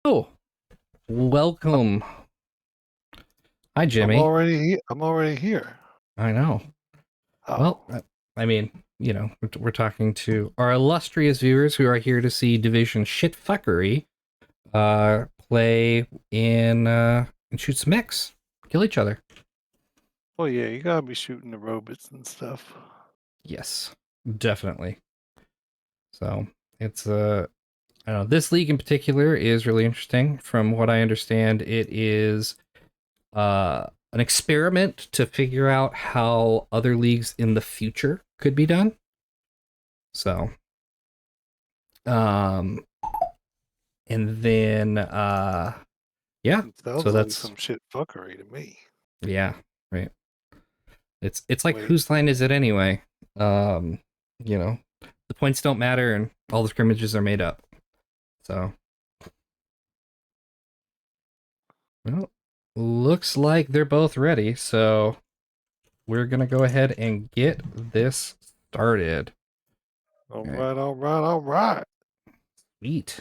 Oh, welcome. Hi, Jimmy. I'm already here. I know. Oh. Well, I mean, you know, we're talking to our illustrious viewers who are here to see Division shitfuckery play in and shoot some mechs, kill each other. Well, yeah, you gotta be shooting the robots and stuff. Yes, definitely. So it's I don't know. This league in particular is really interesting. From what I understand, it is an experiment to figure out how other leagues in the future could be done. So, and then, yeah. So that's some shit fuckery to me. Yeah, right. It's like, whose line is it anyway? You know, the points don't matter and all the scrimmages are made up. So, well, looks like they're both ready. So we're gonna go ahead and get this started. All right. Sweet.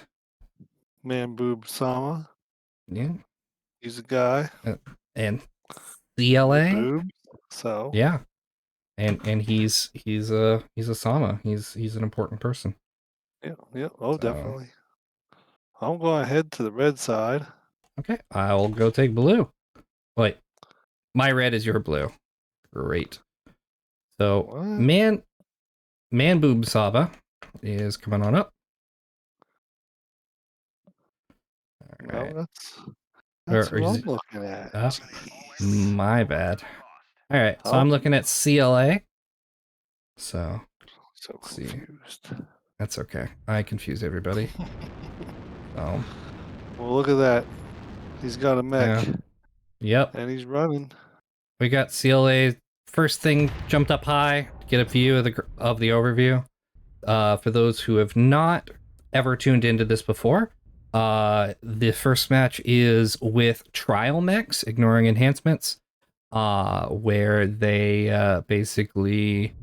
Man Boob Sama. Yeah. He's a guy. And CLA. Boobs. So. Yeah. And he's a Sama. He's an important person. Yeah. Oh, definitely. I'm going to head to the red side. Okay, I'll go take blue. Wait, my red is your blue. Great. So What? man boob Saba is coming on up. All right. No, that's what I'm looking at. My bad. All right, so I'm looking at CLA. So confused. That's okay. I confuse everybody. Well, look at that. He's got a mech. Yeah. Yep. And he's running. We got CLA first thing jumped up high. Get a view of the overview. For those who have not ever tuned into this before, the first match is with trial mechs, ignoring enhancements, where they basically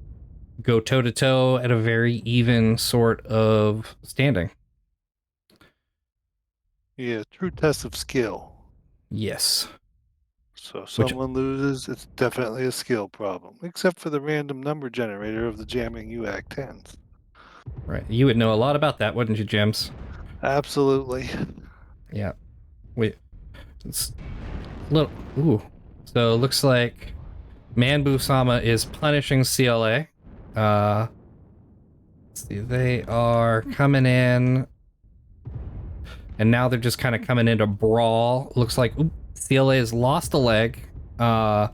go toe-to-toe at a very even sort of standing. Yeah, true test of skill. Yes. So if someone loses, it's definitely a skill problem, except for the random number generator of the jamming UAC 10s. Right. You would know a lot about that, wouldn't you, James? Absolutely. Yeah. Wait. It's little. Ooh. So it looks like Manbu Sama is punishing CLA. Let's see, they are coming in, and now they're just kind of coming into brawl. Looks like CLA has lost a leg, and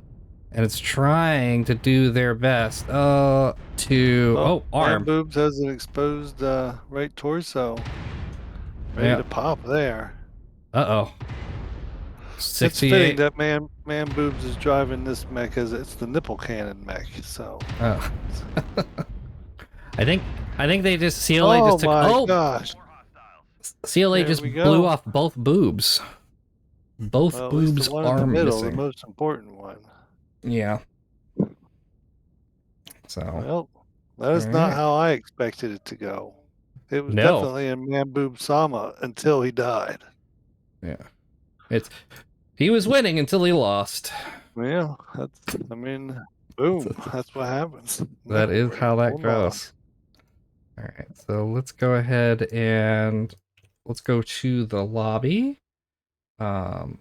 it's trying to do their best arm. Man Boobs has an exposed right torso. Ready to pop there. Uh-oh. 68. It's fitting that man Boobs is driving this mech as it's the nipple cannon mech, so. Oh. I think they just CLA just took. Oh my gosh! CLA just blew off both boobs. Both boobs the one are in the middle, missing. The most important one. Yeah. So. Well, that is not how I expected it to go. It was definitely a Man Boob Sama until he died. Yeah. It's He was winning until he lost. Yeah, I mean, boom, that's what happens. That Nickel is brain, how that full on. goes. All right, so let's go ahead and let's go to the lobby. Um,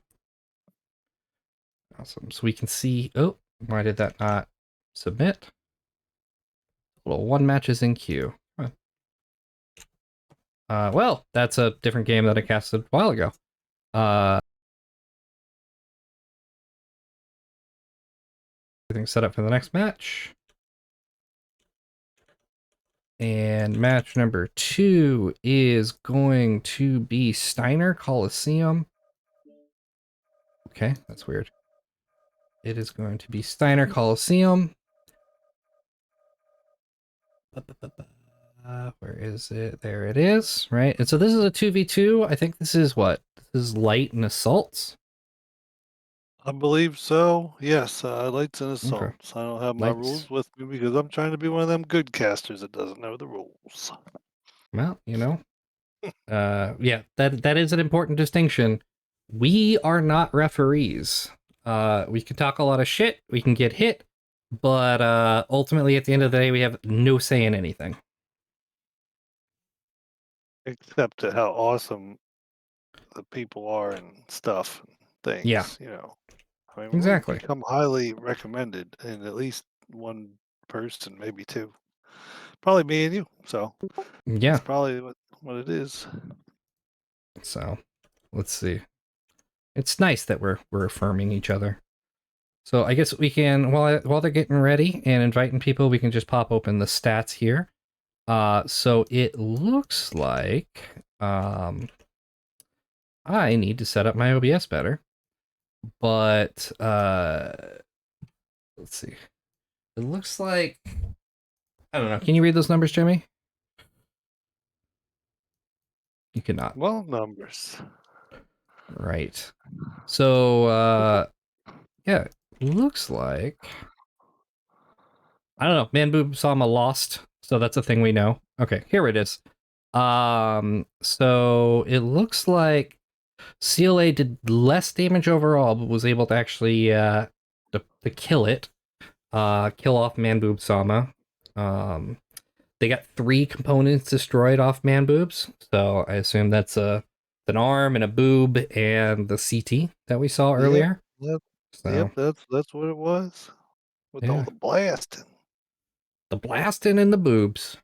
awesome. So we can see. Oh, why did that not submit? Well, one match is in queue. Well, that's a different game that I casted a while ago. Uh, Everything's set up for the next match. And match number 2 is going to be Steiner Coliseum. Okay, that's weird. It is going to be Steiner Coliseum. Where is it? There it is, right? And so this is a 2v2. I think this is what? This is light and assaults. I believe so. Yes, lights and Okay. assaults. I don't have my Lights. rules with me because I'm trying to be one of them good casters that doesn't know the rules. Well, yeah, that is an important distinction. We are not referees. We can talk a lot of shit, we can get hit, but ultimately at the end of the day we have no say in anything. Except to how awesome the people are and stuff and Yeah, things, you know. I mean, we've exactly. become highly recommended in at least one person, maybe two. Probably me and you. So Yeah. that's probably what it is. So let's see. It's nice that we're affirming each other. So I guess we can while they're getting ready and inviting people, we can just pop open the stats here. So it looks like I need to set up my OBS better. But let's see. It looks like I don't know. Can you read those numbers, Jimmy? You cannot. Well, numbers. Right. So yeah, looks like I don't know. Man Boob Sama lost, so that's a thing we know. Okay, here it is. So it looks like CLA did less damage overall, but was able to actually to kill it. Kill off Man Boob Sama. They got 3 components destroyed off Man Boobs, so I assume that's an arm and a boob and the CT that we saw Yep. earlier. Yep. Yep. So That's what it was. With all yeah, the blasting. the blasting and the boobs.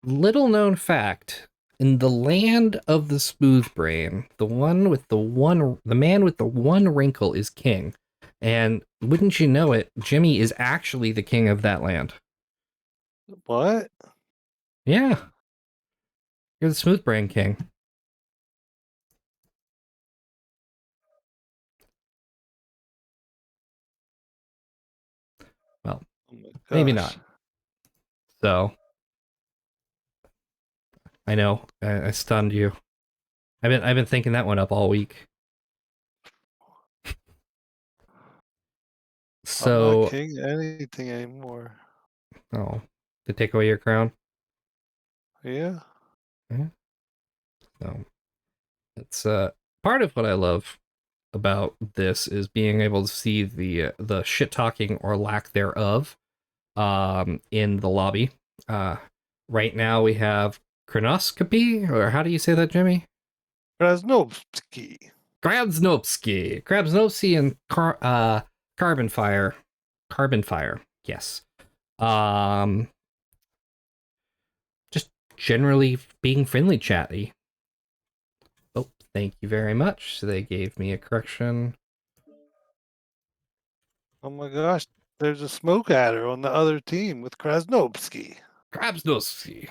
Little known fact: in the land of the smooth brain, the man with the one wrinkle is king, and wouldn't you know it, Jimmy is actually the king of that land. What? Yeah, you're the smooth brain king. Well, Oh my maybe not. gosh. So I know I stunned you. I've been thinking that one up all week. I'm not So king anything anymore. oh, to take away your crown. Yeah. Yeah. So it's part of what I love about this is being able to see the shit talking or lack thereof in the lobby. Uh, right now we have Kronoscopy, or how do you say that, Jimmy? Krasnovsky. Krabsnopsky and Carbon Fire. Carbon Fire, yes. Um, just generally being friendly chatty. Oh, thank you very much. So they gave me a correction. Oh my gosh. There's a smoke adder on the other team with Krasnovsky. Krabsnopsky.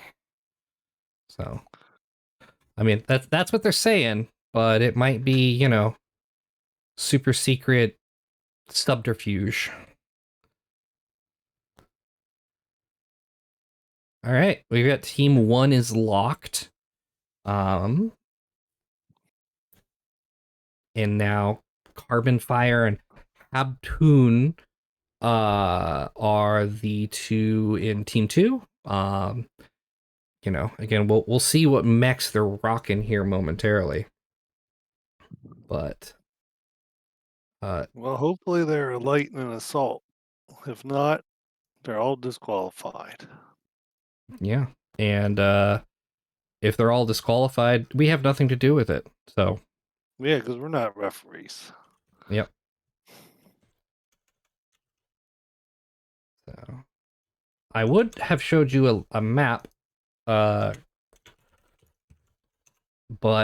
So, I mean, that's what they're saying, but it might be, super secret subterfuge. All right, we got team 1 is locked. And now Carbon Fire and Habtoon are the 2 in team 2. you know, again, we'll see what mechs they're rocking here momentarily. But Well, hopefully they're a light and an assault. If not, they're all disqualified. yeah. And if they're all disqualified, we have nothing to do with it. So, Yeah, because we're not referees. yep. So, I would have showed you a map, but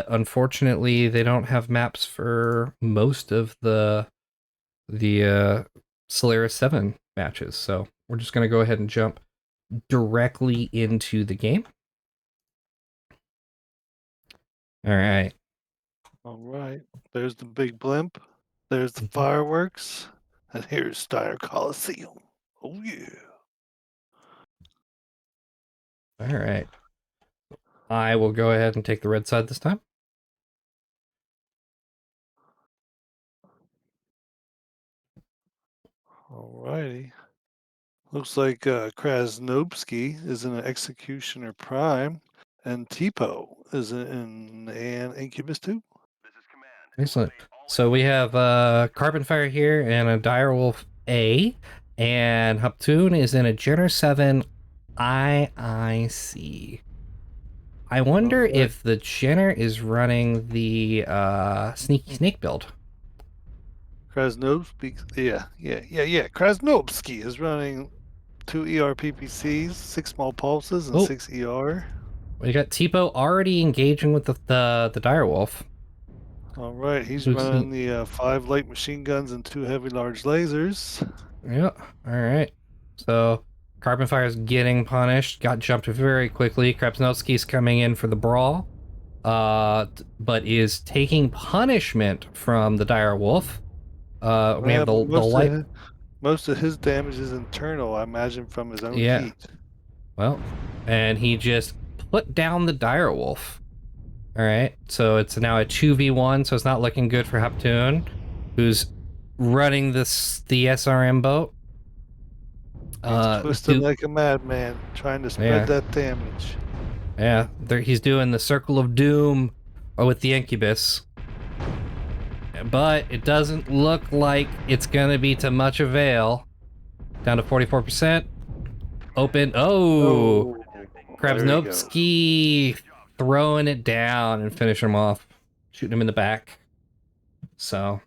unfortunately, they don't have maps for most of the Solaris 7 matches. So, we're just going to go ahead and jump directly into the game. All right. All right. There's the big blimp. There's the fireworks. And here's Steiner Coliseum. Oh, yeah. All right. I will go ahead and take the red side this time. All righty. Looks like Krasnobsky is in an Executioner Prime, and Tipo is in an Incubus 2. Excellent. So we have Carbon Fire here and a Direwolf A, and Haptoon is in a Jenner 7 IIC. I wonder All right. if the Jenner is running the Sneaky Snake build. Krasnobsky, yeah. Krasnobsky is running 2 ERPPCs, 6 small pulses, and Oh, 6 ER. we got Tipo already engaging with the Direwolf. All right, he's Who's running the 5 light machine guns and 2 heavy large lasers. Yeah. All right. So Carbon Fire is getting punished. Got jumped very quickly. Krasnowski's coming in for the brawl, but is taking punishment from the Dire Wolf. We Yeah, have but the light. most of his damage is internal, I imagine, from his own Yeah. heat. Well, and he just put down the Dire Wolf. All right. So it's now a 2v1. So it's not looking good for Haptoon, who's running the SRM boat. He's twisting like a madman, trying to spread that damage. Yeah, he's doing the Circle of Doom with the Incubus. But it doesn't look like it's going to be to much avail. Down to 44%. Open. Oh! Krasnopsky throwing it down and finishing him off. Shooting him in the back. So.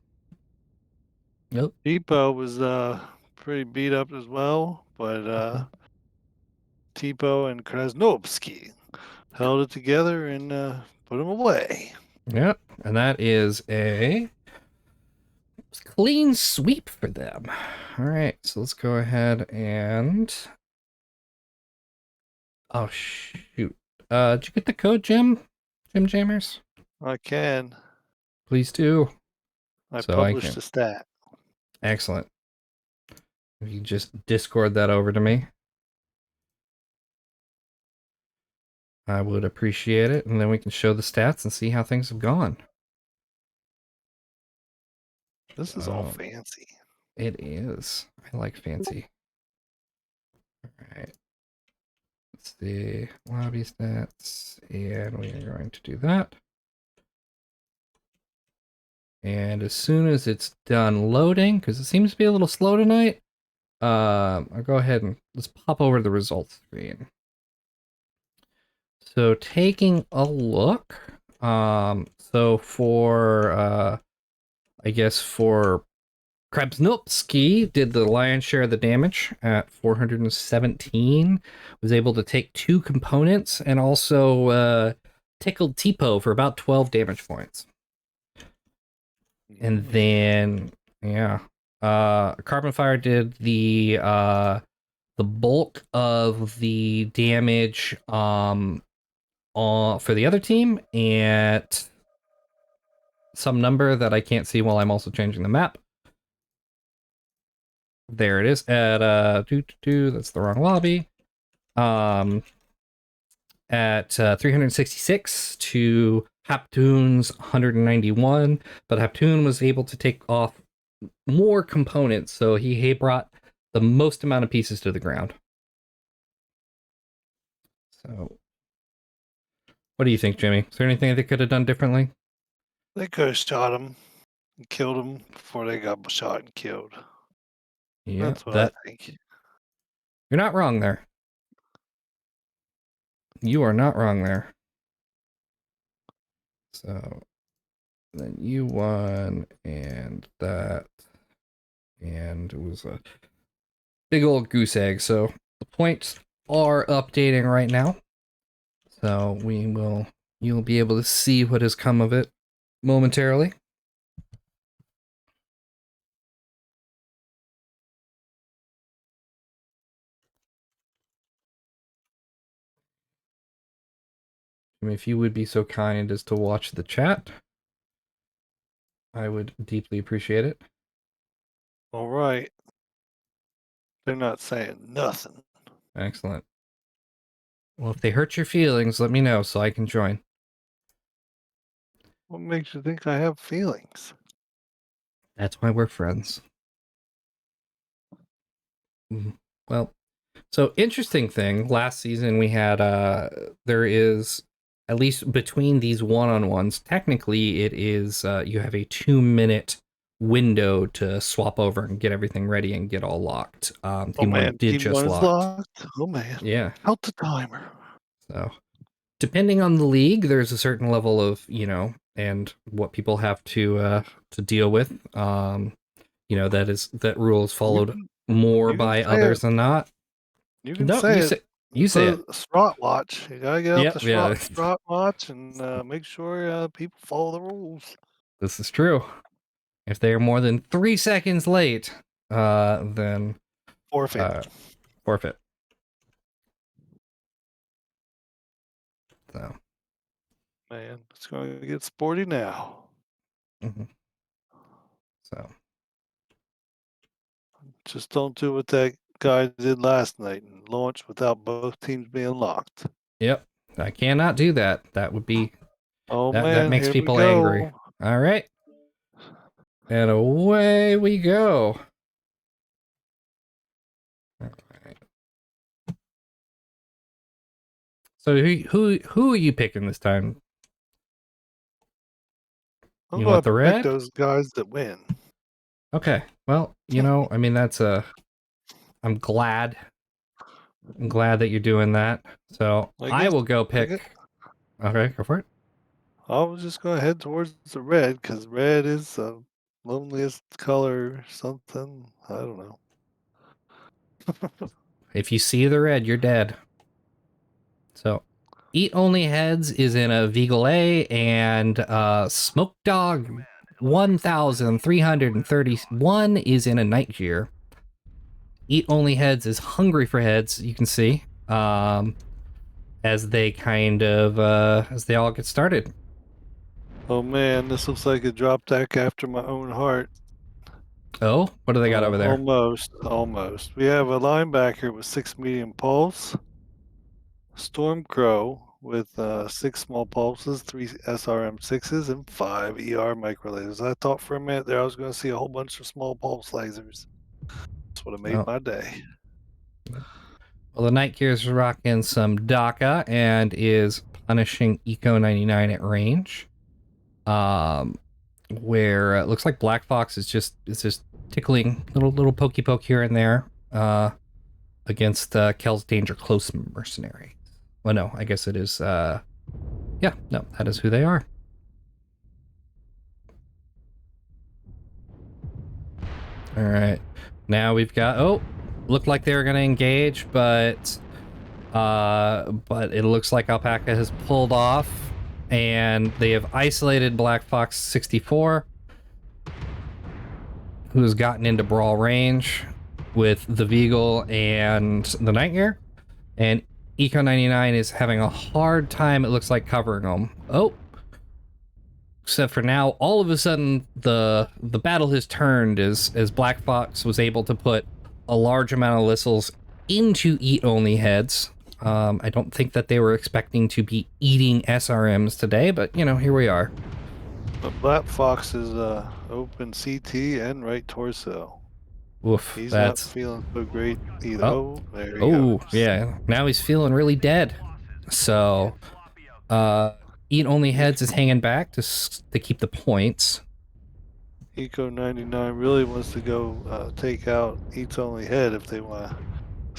Nope. Tipo was pretty beat up as well, but Tipo and Krasnopsky held it together and put him away. Yep. And that is a clean sweep for them. All right. So let's go ahead and... Oh, shoot. Did you get the code, Jim? Jim Jammers? I can. Please do. I So published a stat. Excellent. If you just Discord that over to me, I would appreciate it, and then we can show the stats and see how things have gone. This is all fancy. It is. I like fancy. All right. Let's see. Lobby stats, and we are going to do that. And as soon as it's done loading, because it seems to be a little slow tonight, I'll go ahead and let's pop over to the results screen. So taking a look, so for, I guess for Krasnopsky did the lion's share of the damage at 417, was able to take 2 components, and also tickled Tipo for about 12 damage points. And then, yeah, Carbon Fire did the bulk of the damage for the other team at some number that I can't see while I'm also changing the map. There it is at that's the wrong lobby. At 366 to Haptoon's 191, but Haptoon was able to take off more components, so he brought the most amount of pieces to the ground. So What do you think, Jimmy? Is there anything they could have done differently? They could have shot him and killed him before they got shot and killed. Yeah, That's what I that think. you're not wrong there. You are not wrong there. So then you won, and that, and it was a big old goose egg. So the points are updating right now. So you'll be able to see what has come of it momentarily. I mean, if you would be so kind as to watch the chat, I would deeply appreciate it. All right. They're not saying nothing. Excellent. Well, if they hurt your feelings, let me know so I can join. What makes you think I have feelings? That's why we're friends. Well, so interesting thing, last season we had there is, at least between these one-on-ones, technically it is you have a 2-minute window to swap over and get everything ready and get all locked. Oh Team 1 man, did team just one is locked. locked. Oh man. Yeah. Count the timer. So depending on the league, there's a certain level of, and what people have to deal with. That rule is You followed can more you can by say it. others than not. You can No, say it. you It's say a it. SWAT watch. You gotta get out Yep, the yeah. SWAT watch and make sure people follow the rules. This is true. If they are more than 3 seconds late, then Forfeit. forfeit. So, Man, it's going to get sporty now. mhm. So, Just don't do what that guy did last night and launch without both teams being locked. yep. I cannot do that. That would be Oh that man, makes here we people angry. go. All right. And away we go. All right. So who are you picking this time? I'm You going want to the pick red? those guys that win. Okay. Well, I mean I'm glad that you're doing that. So I I guess will go I guess pick. Okay, go for it. I was just going to head towards the red because red is the loneliest color or something. I don't know. If you see the red, you're dead. So, Eat Only Heads is in a Veagle A, and Smoke Dog 1331 is in a Night Gear. Eat Only Heads is hungry for heads, you can see, as they as they all get started. Oh man, this looks like a drop deck after my own heart. Oh, what do they got over there? Almost. We have a linebacker with 6 medium pulse, Storm Crow with 6 small pulses, 3 SRM6s, and 5 ER micro lasers. I thought for a minute there I was going to see a whole bunch of small pulse lasers. That's what have made Oh, my day. well, the Night Gear is rocking some DACA and is punishing Eco 99 at range. Where it looks like Black Fox is just tickling little pokey poke here and there against Kel's Danger Close Mercenary. Well, no, I guess it is. Yeah, no, that is who they are. All right, now we've got. Oh, looked like they were going to engage, but it looks like Alpaca has pulled off, and they have isolated Black Fox 64. Who has gotten into brawl range with the Veagle and the Night Gear, and Eco 99 is having a hard time, it looks like, covering them. Oh, except for now, all of a sudden the battle has turned as Black Fox was able to put a large amount of missiles into Eat Only Heads. I don't think that they were expecting to be eating SRMs today, but here we are. But Black Fox is open CT and right torso. Oof, He's not that's... feeling so great either. Oh, Oh, there he oh, goes. yeah. Now he's feeling really dead. So, Uh, Eat only E- heads is hanging back to keep the points. Eco 99 really wants to go take out Eats Only Head if they want to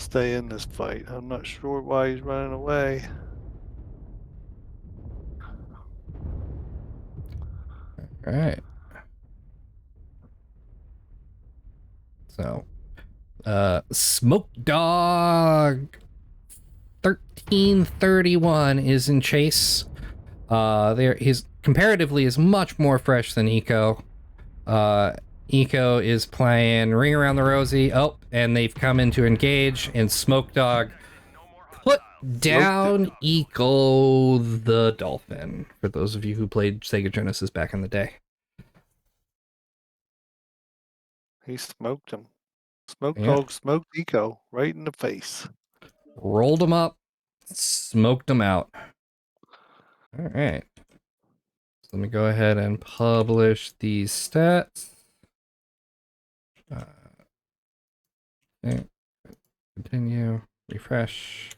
stay in this fight. I'm not sure why he's running away. All right. So, Smoke Dog 1331 is in chase. There his comparatively is much more fresh than Eco. Eco is playing Ring Around the Rosie. Oh, and they've come in to engage, and Smoke Dog put Smoked him. down Eco the Dolphin. For those of you who played Sega Genesis back in the day. He smoked him. Smoke Yeah. Dog smoked Eco right in the face. Rolled them up, smoked them out. All right. So let me go ahead and publish these stats. Okay. Continue. Refresh.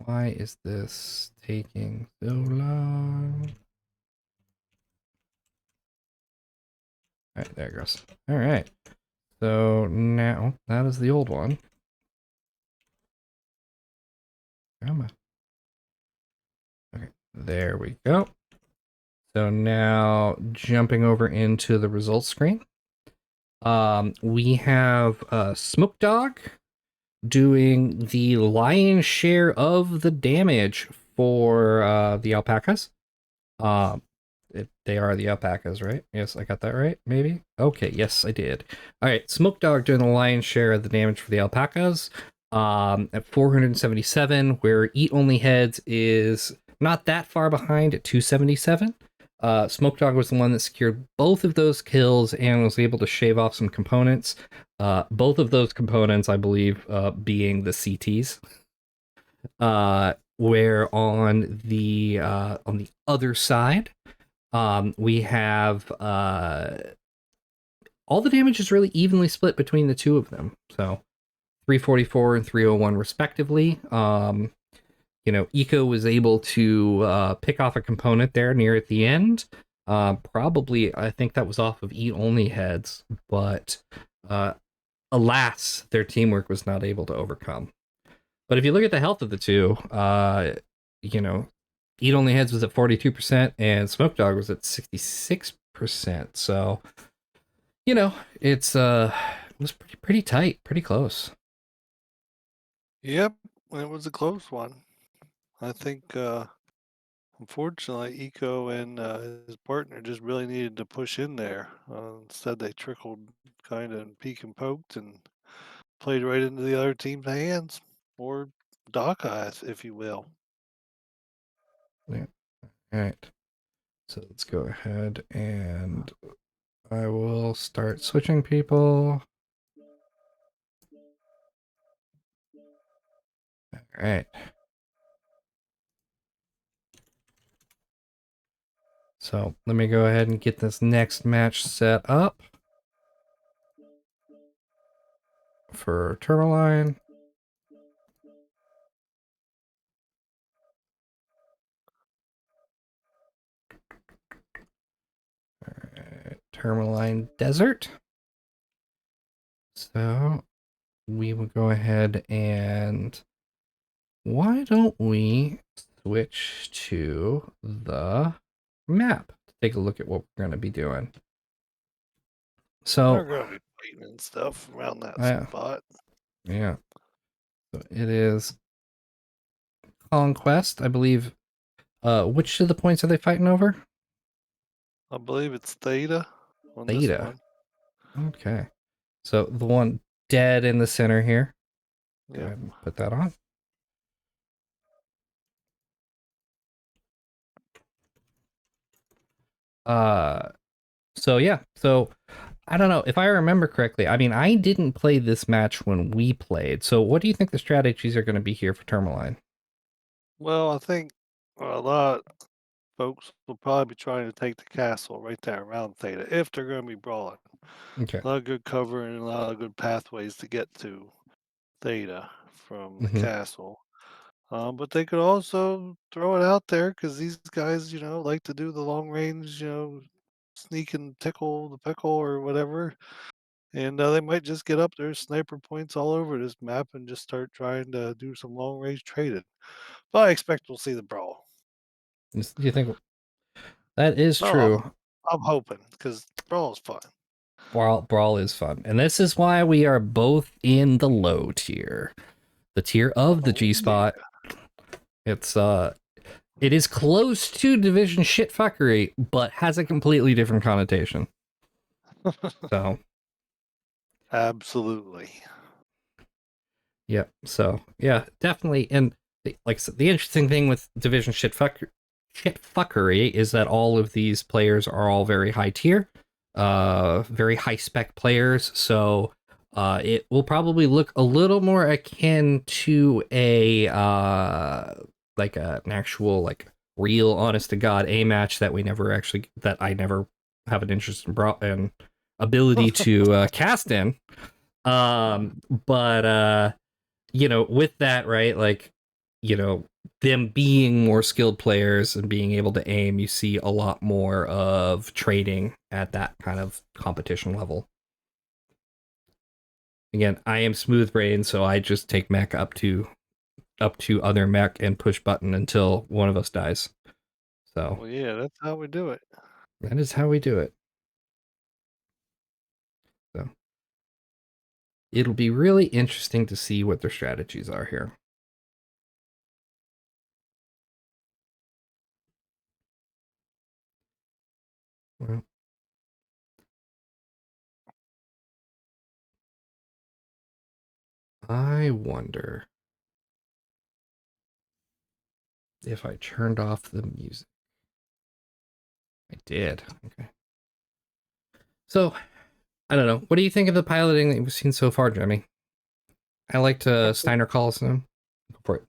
Why is this taking so long? All right, there it goes. All right. So now that is the old one. Come on. Okay, there we go. So now jumping over into the results screen. We have Smoke Dog doing the lion's share of the damage for the alpacas. Um, they are the alpacas, right? Yes, I got that right, maybe? Okay, yes, I did. All right, Smoke Dog doing the lion's share of the damage for the alpacas at 477, where Eat Only Heads is not that far behind at 277. Smoke Dog was the one that secured both of those kills and was able to shave off some components. Both of those components, I believe, being the CTs. Where on the other side, we have all the damage is really evenly split between the two of them. So 344 and 301 respectively. Eco was able to pick off a component there near at the end. Probably, I think that was off of Eat Only Heads, but alas, their teamwork was not able to overcome. But if you look at the health of the two, you know, Eat Only Heads was at 42% and Smoke Dog was at 66%. So, it was pretty tight, pretty close. Yep, it was a close one. I think, unfortunately, Eco and his partner just really needed to push in there. Instead, they trickled kind of and peek and poked and played right into the other team's hands, or dock eyes, if you will. Yeah. All right. So let's go ahead and I will start switching people. All right. So let me go ahead and get this next match set up for Tourmaline. All right. Tourmaline Desert. So we will go ahead and why don't we switch to the map to take a look at what we're going to be doing. They're So, going to be fighting and stuff around that yeah, spot. yeah. So it is Conquest, I believe. Which of the points are they fighting over? I believe it's Theta on this Theta. one. Okay. So the one dead in the center here. Go Yep. ahead and put that on. Uh, so yeah. So I don't know if I remember correctly. I mean, I didn't play this match when we played. So what do you think the strategies are going to be here for Tourmaline? Well, I think a lot of folks will probably be trying to take the castle right there around Theta if they're going to be brawling. Okay. A lot of good cover and a lot of good pathways to get to Theta from the Mm-hmm. castle. But they could also throw it out there because these guys, like to do the long range, sneak and tickle the pickle or whatever. And they might just get up there, sniper points all over this map, and just start trying to do some long range trading. But I expect we'll see the brawl. Do you think that is Well, I'm, true? I'm hoping because brawl is fun. Brawl is fun, and this is why we are both in the low tier, the tier of the Oh G yeah. spot. It's it is close to division shitfuckery, but has a completely different connotation. So Absolutely. yeah, so yeah, definitely. And like I said, the interesting thing with division shitfuckery is that all of these players are all very high tier, very high spec players. So it will probably look a little more akin to a like an actual like real honest to god a match that I never have an interest in and ability to cast in. But with that, right, like, them being more skilled players and being able to aim, you see a lot more of trading at that kind of competition level. Again, I am smooth brain, so I just take mech up to other mech and push button until one of us dies. So Well, yeah, that's how we do it. that is how we do it. So it'll be really interesting to see what their strategies are here. Well, I wonder if I turned off the music. I did. Okay. So, I don't know. What do you think of the piloting that we've seen so far, Jimmy? I like to Steiner calls them. Go for it.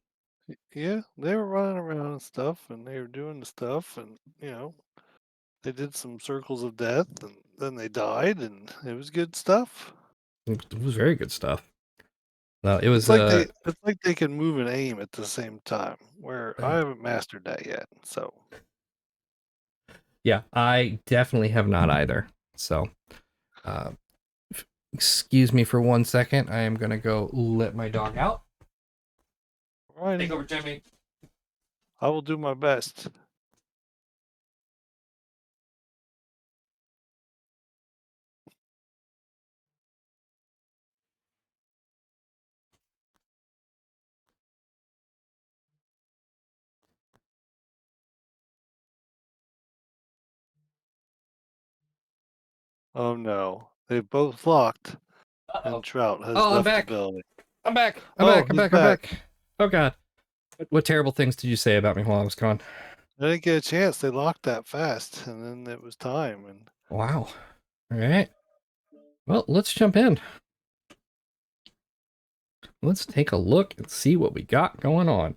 Yeah, they were running around and stuff, and they were doing the stuff, and they did some circles of death, and then they died, and it was good stuff. It was very good stuff. No, it was It's like they can move and aim at the same time, where I haven't mastered that yet. So yeah, I definitely have not either. So, uh, excuse me for 1 second. I am gonna go let my dog out. Take righty, over, Jimmy. I will do my best. Oh no, they both locked, and Uh-oh. Trout has Oh, I'm left the back. building. I'm back. I'm Oh, back. I'm he's back. I'm back. back. Oh God. What terrible things did you say about me while I was gone? I didn't get a chance. They locked that fast, and then it was time. And Wow. All right. Well, let's jump in. Let's take a look and see what we got going on.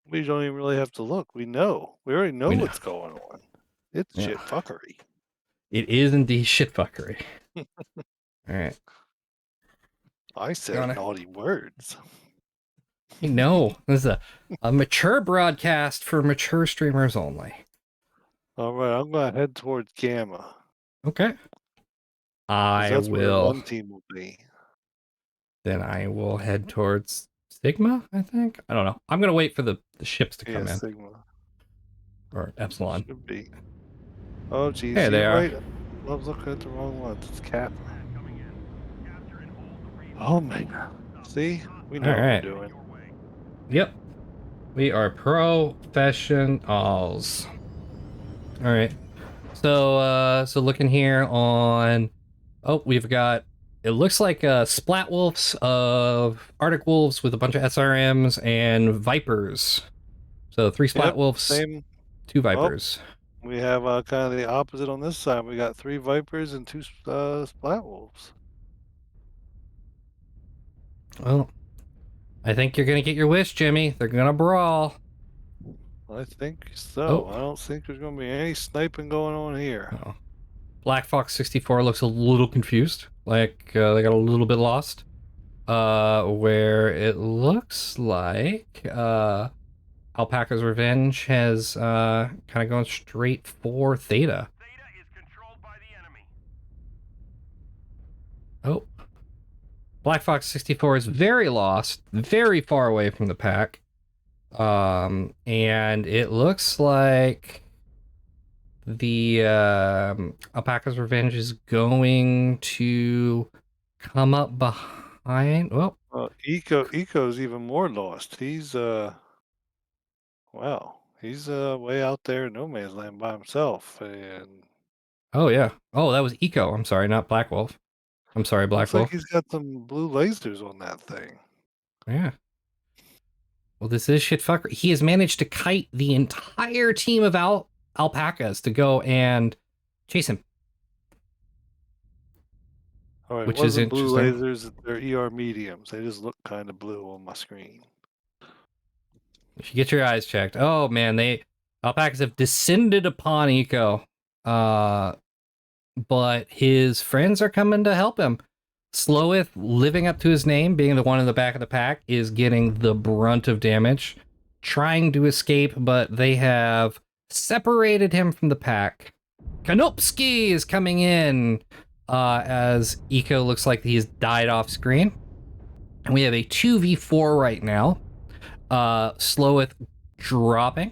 we don't even really have to look. We know. We already know We know. what's going on. It's Yeah. shit fuckery. It is indeed shitfuckery. All right. I said Gonna. naughty words. No, this is a mature broadcast for mature streamers only. All right, I'm gonna head towards Gamma Okay. because I that's where will. one team will be. Then I will head towards Sigma, I think. I don't know. I'm going to wait for the ships to Yeah, come in. Sigma Or Epsilon. should be. Oh, geez, Hey, they you're are. right. I was looking at the wrong ones. It's Kappa. Oh my God. See, we All know what we're right. doing. Yep. We are professionals. All right. So looking here on. Oh, we've got. It looks like splat wolves of Arctic wolves with a bunch of SRMs and vipers. So 3 splat Yep, wolves, same. 2 Oh, vipers. we have kind of the opposite on this side. We got 3 Vipers and 2 Splat Wolves. Well, I think you're gonna get your wish, Jimmy. They're gonna brawl. I think so. Oh, I don't think there's going to be any sniping going on here. oh. Black Fox 64 looks a little confused. Like they got a little bit lost. where it looks like Alpaca's Revenge has kind of gone straight for Theta. Theta is controlled by the enemy. Oh, Black Fox 64 is very lost, very far away from the pack. And it looks like the Alpaca's Revenge is going to come up behind. Well, Eco's even more lost. He's wow, he's way out there in no man's land by himself, and oh yeah. Oh, that was Eco. I'm sorry, not Black Wolf. I'm sorry, Black looks like Wolf. he's got some blue lasers on that thing. Yeah. Well, this is shit fucker. He has managed to kite the entire team of alpacas to go and chase him, All right, it which is wasn't blue interesting. lasers; they're ER mediums. They just look kind of blue on my screen. You should get your eyes checked. Oh man, they alpacas have descended upon Eco. But his friends are coming to help him. Sloweth, living up to his name, being the one in the back of the pack, is getting the brunt of damage, trying to escape, but they have separated him from the pack. Kanopsky is coming in as Eco looks like he's died off screen. And we have a 2v4 right now. Sloweth dropping.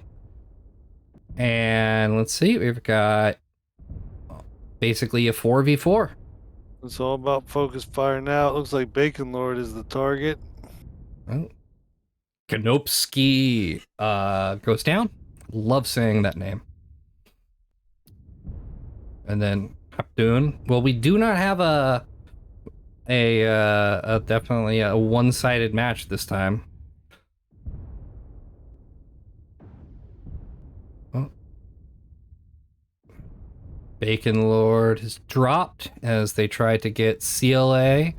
And let's see, we've got basically a 4v4. It's all about focus fire now. It looks like Bacon Lord is the target. Oh. Kanopsky goes down. Love saying that name. And then Hapdun. Well, we do not have a definitely a one-sided match this time. Oh. Bacon Lord has dropped as they try to get CLA.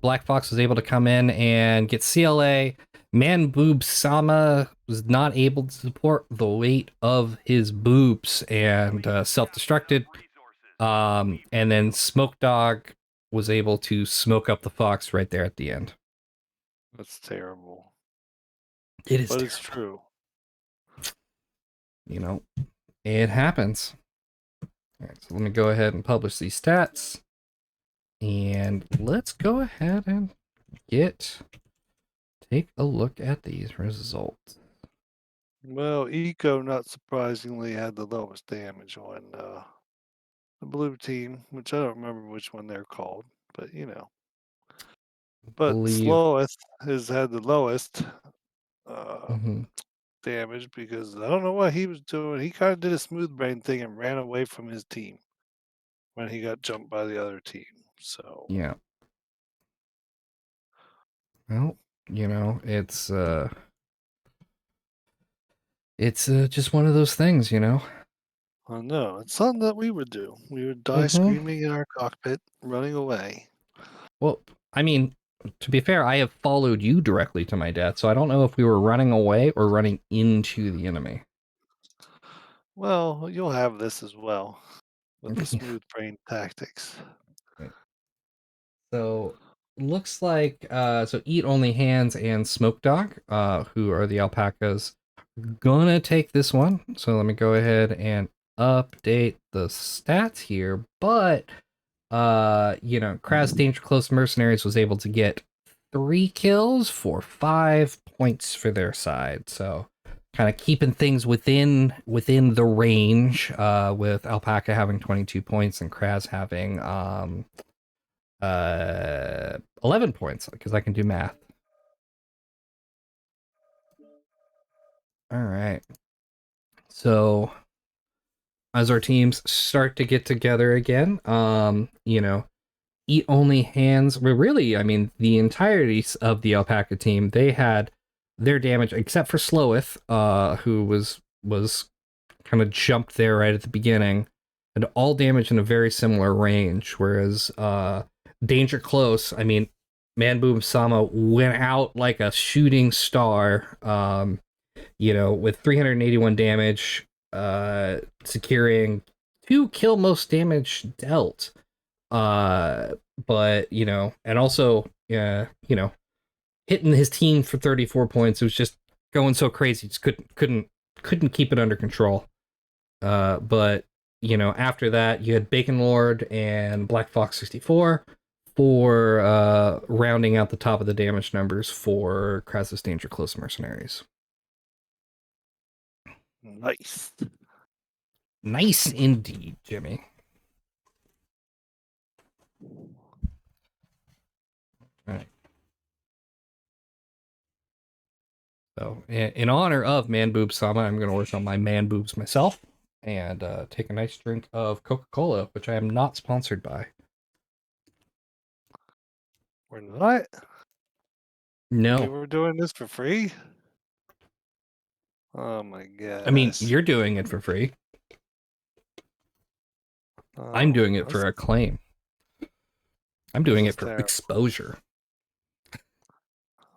Black Fox was able to come in and get CLA. Man Boob Sama was not able to support the weight of his boobs and self-destructed. And then Smoke Dog was able to smoke up the fox right there at the end. That's terrible. It is, but terrible. It's true. You know, it happens. All right, so let me go ahead and publish these stats. And let's go ahead and take a look at these results. Well, Eco, not surprisingly, had the lowest damage on the blue team, which I don't remember which one they're called, but you know. But Believe. Slowest has had the lowest uh, Mm-hmm. damage because I don't know what he was doing. He kind of did a smooth brain thing and ran away from his team when he got jumped by the other team. So Yeah. Well, you know, it's just one of those things, you know. I know it's something that we would do. We would die Mm-hmm. screaming in our cockpit, running away. Well, I mean, to be fair, I have followed you directly to my death, so I don't know if we were running away or running into the enemy. Well, you'll have this as well with the smooth brain tactics. So looks like so Eat Only Hands and Smoke Dog, who are the alpacas, gonna take this one. So let me go ahead and update the stats here. But you know, Kras Danger Close Mercenaries was able to get 3 kills for 5 points for their side. So kind of keeping things within the range, with Alpaca having 22 points and Kras having 11 points, because I can do math. All right. So as our teams start to get together again, you know, Eat Only Hands were really, I mean, the entirety of the Alpaca team, they had their damage, except for Sloweth, who was kind of jumped there right at the beginning, and all damage in a very similar range, whereas Danger Close, I mean, Man Boom Sama went out like a shooting star, you know, with 381 damage, securing 2 kill most damage dealt. But and also, hitting his team for 34 points. It was just going so crazy, just couldn't keep it under control. But after that, you had Bacon Lord and Black Fox 64 for rounding out the top of the damage numbers for Kras' Danger Close Mercenaries. Nice. Nice indeed, Jimmy. All right. So, in honor of Man Boob Sama, I'm going to work on my man boobs myself and take a nice drink of Coca-Cola, which I am not sponsored by. We're not. No. We were doing this for free. Oh my god. I mean, you're doing it for free. I'm doing it for acclaim. I'm doing it for terrible. exposure.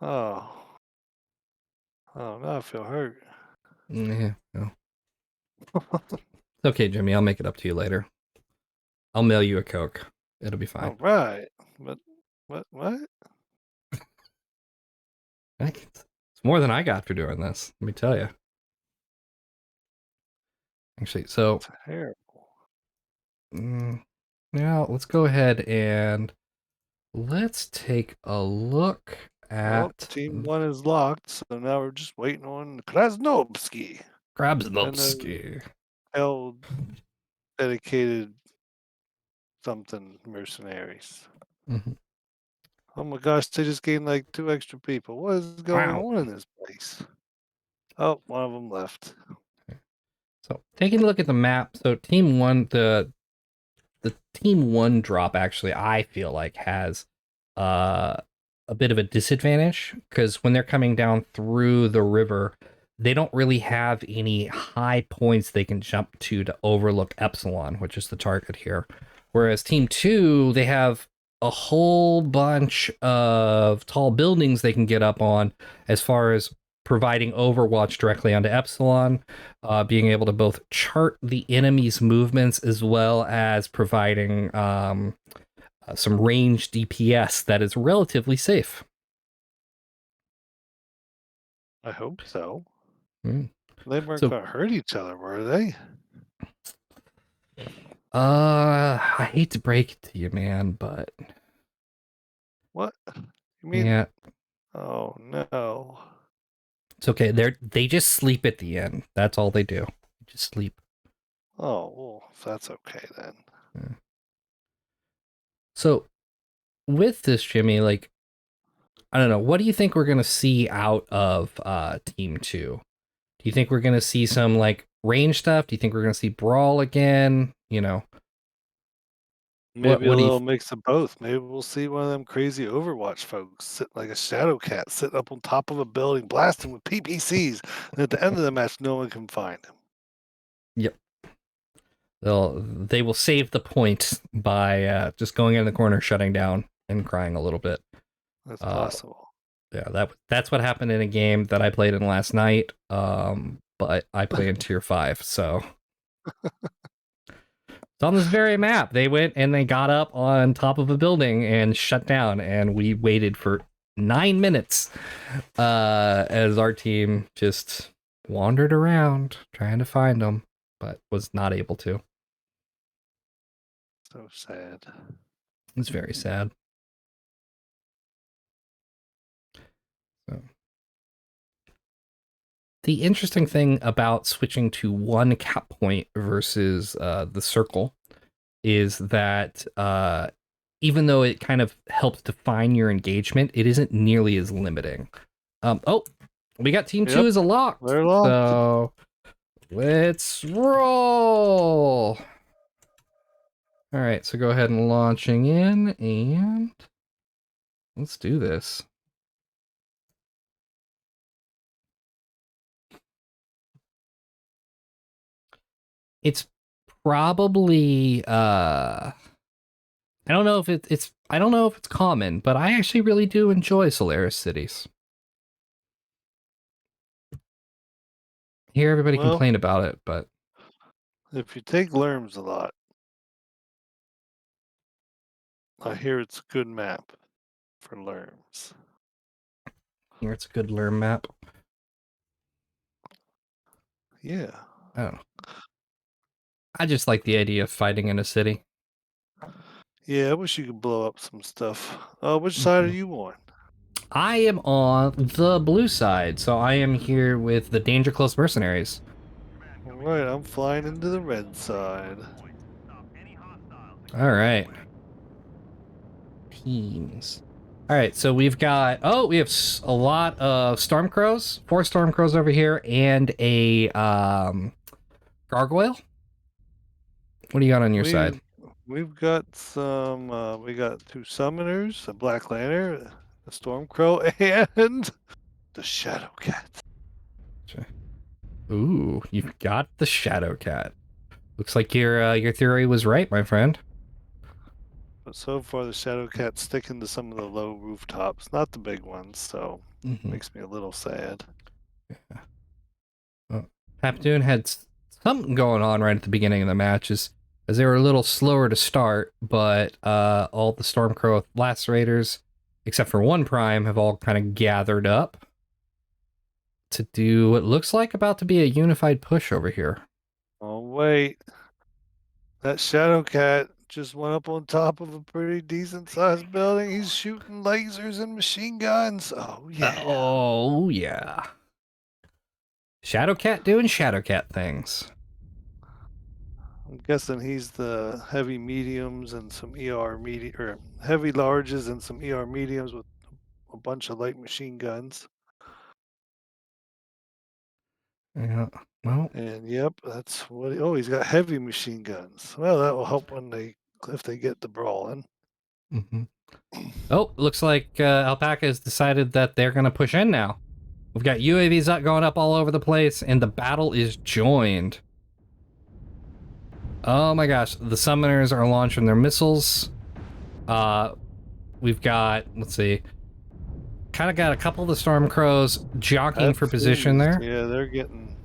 Oh. Oh, now I feel hurt. Yeah, no. It's okay, Jimmy. I'll make it up to you later. I'll mail you a Coke. It'll be fine. All right. But what? It's more than I got for doing this. Let me tell you. Actually, so Terrible. now let's go ahead and let's take a look Well, at team 1 is locked, so now we're just waiting on Krasnobski. Krabsnovsky. Held dedicated something mercenaries. Mm-hmm. Oh my gosh, they just gained like 2 extra people. What is going on in this place? Oh, one of them left. So taking a look at the map, so team 1, the team 1 drop actually I feel like has a bit of a disadvantage because when they're coming down through the river, they don't really have any high points they can jump to overlook Epsilon, which is the target here. Whereas team 2, they have a whole bunch of tall buildings they can get up on as far as providing overwatch directly onto Epsilon, being able to both chart the enemy's movements as well as providing some range DPS that is relatively safe. I hope so. Mm. They weren't going to hurt each other, were they? I hate to break it to you, man, but What? You mean? yeah, Oh no. it's okay. They just sleep at the end. That's all they do. Just sleep. Oh well, that's okay then. Yeah. So with this, Jimmy, like, I don't know, what do you think we're gonna see out of team 2? Do you think we're gonna see some like range stuff? Do you think we're gonna see brawl again? Maybe What a do you little mix of both. Maybe we'll see one of them crazy Overwatch folks sit like a shadow cat sitting up on top of a building blasting with PPCs, and at the end of the match no one can find him. Yep. They will save the point by just going in the corner, shutting down, and crying a little bit. That's possible. Yeah, that's what happened in a game that I played in last night. But I play in tier 5, so it's on this very map. They went and they got up on top of a building and shut down, and we waited for 9 minutes as our team just wandered around trying to find them, but was not able to. So sad. It's very sad. So. The interesting thing about switching to one cap point versus the circle is that even though it kind of helps define your engagement, it isn't nearly as limiting. Oh, we got team 2 as a lock. They're locked. So let's roll. All right, so go ahead and launching in, and let's do this. It's probably I don't know if I don't know if it's common, but I actually really do enjoy Solaris cities. I hear everybody complain about it, but if you take Lerms a lot, I hear it's a good map for lerms. Here, it's a good learn map. Yeah. I don't know. I just like the idea of fighting in a city. Yeah, I wish you could blow up some stuff. Which side are Mhm. you on? I am on the blue side, so I am here with the Danger Close Mercenaries. All right, I'm flying into the red side. Stop any hostiles. All right. Teams. All right, so we've got we have a lot of storm crows, 4 storm crows over here, and a gargoyle. What do you got on your side? We've got some. We got 2 summoners, a black lantern, a storm crow, and the shadow cat. Ooh, you've got the shadow cat. Looks like your theory was right, my friend. But so far, the shadow cat's sticking to some of the low rooftops, not the big ones. So makes me a little sad. Haptoon had something going on right at the beginning of the matches, as they were a little slower to start, but all the Stormcrow Lacerators, except for one Prime, have all kind of gathered up to do what looks like about to be a unified push over here. Oh wait, that shadow cat just went up on top of a pretty decent sized building. He's shooting lasers and machine guns. Oh yeah. Oh, yeah. Shadowcat doing Shadowcat things. I'm guessing he's the heavy mediums and some ER medium, or heavy larges and some ER mediums with a bunch of light machine guns. Yeah, well, And yep, that's what. He's got heavy machine guns. Well, that will help when if they get the brawling. mm-hmm. Oh, looks like Alpaca has decided that they're going to push in now. We've got UAVs going up all over the place, and the battle is joined. Oh my gosh, the summoners are launching their missiles. We've got, let's see, kind of got a couple of the storm crows jockeying for position there. Yeah, they're getting.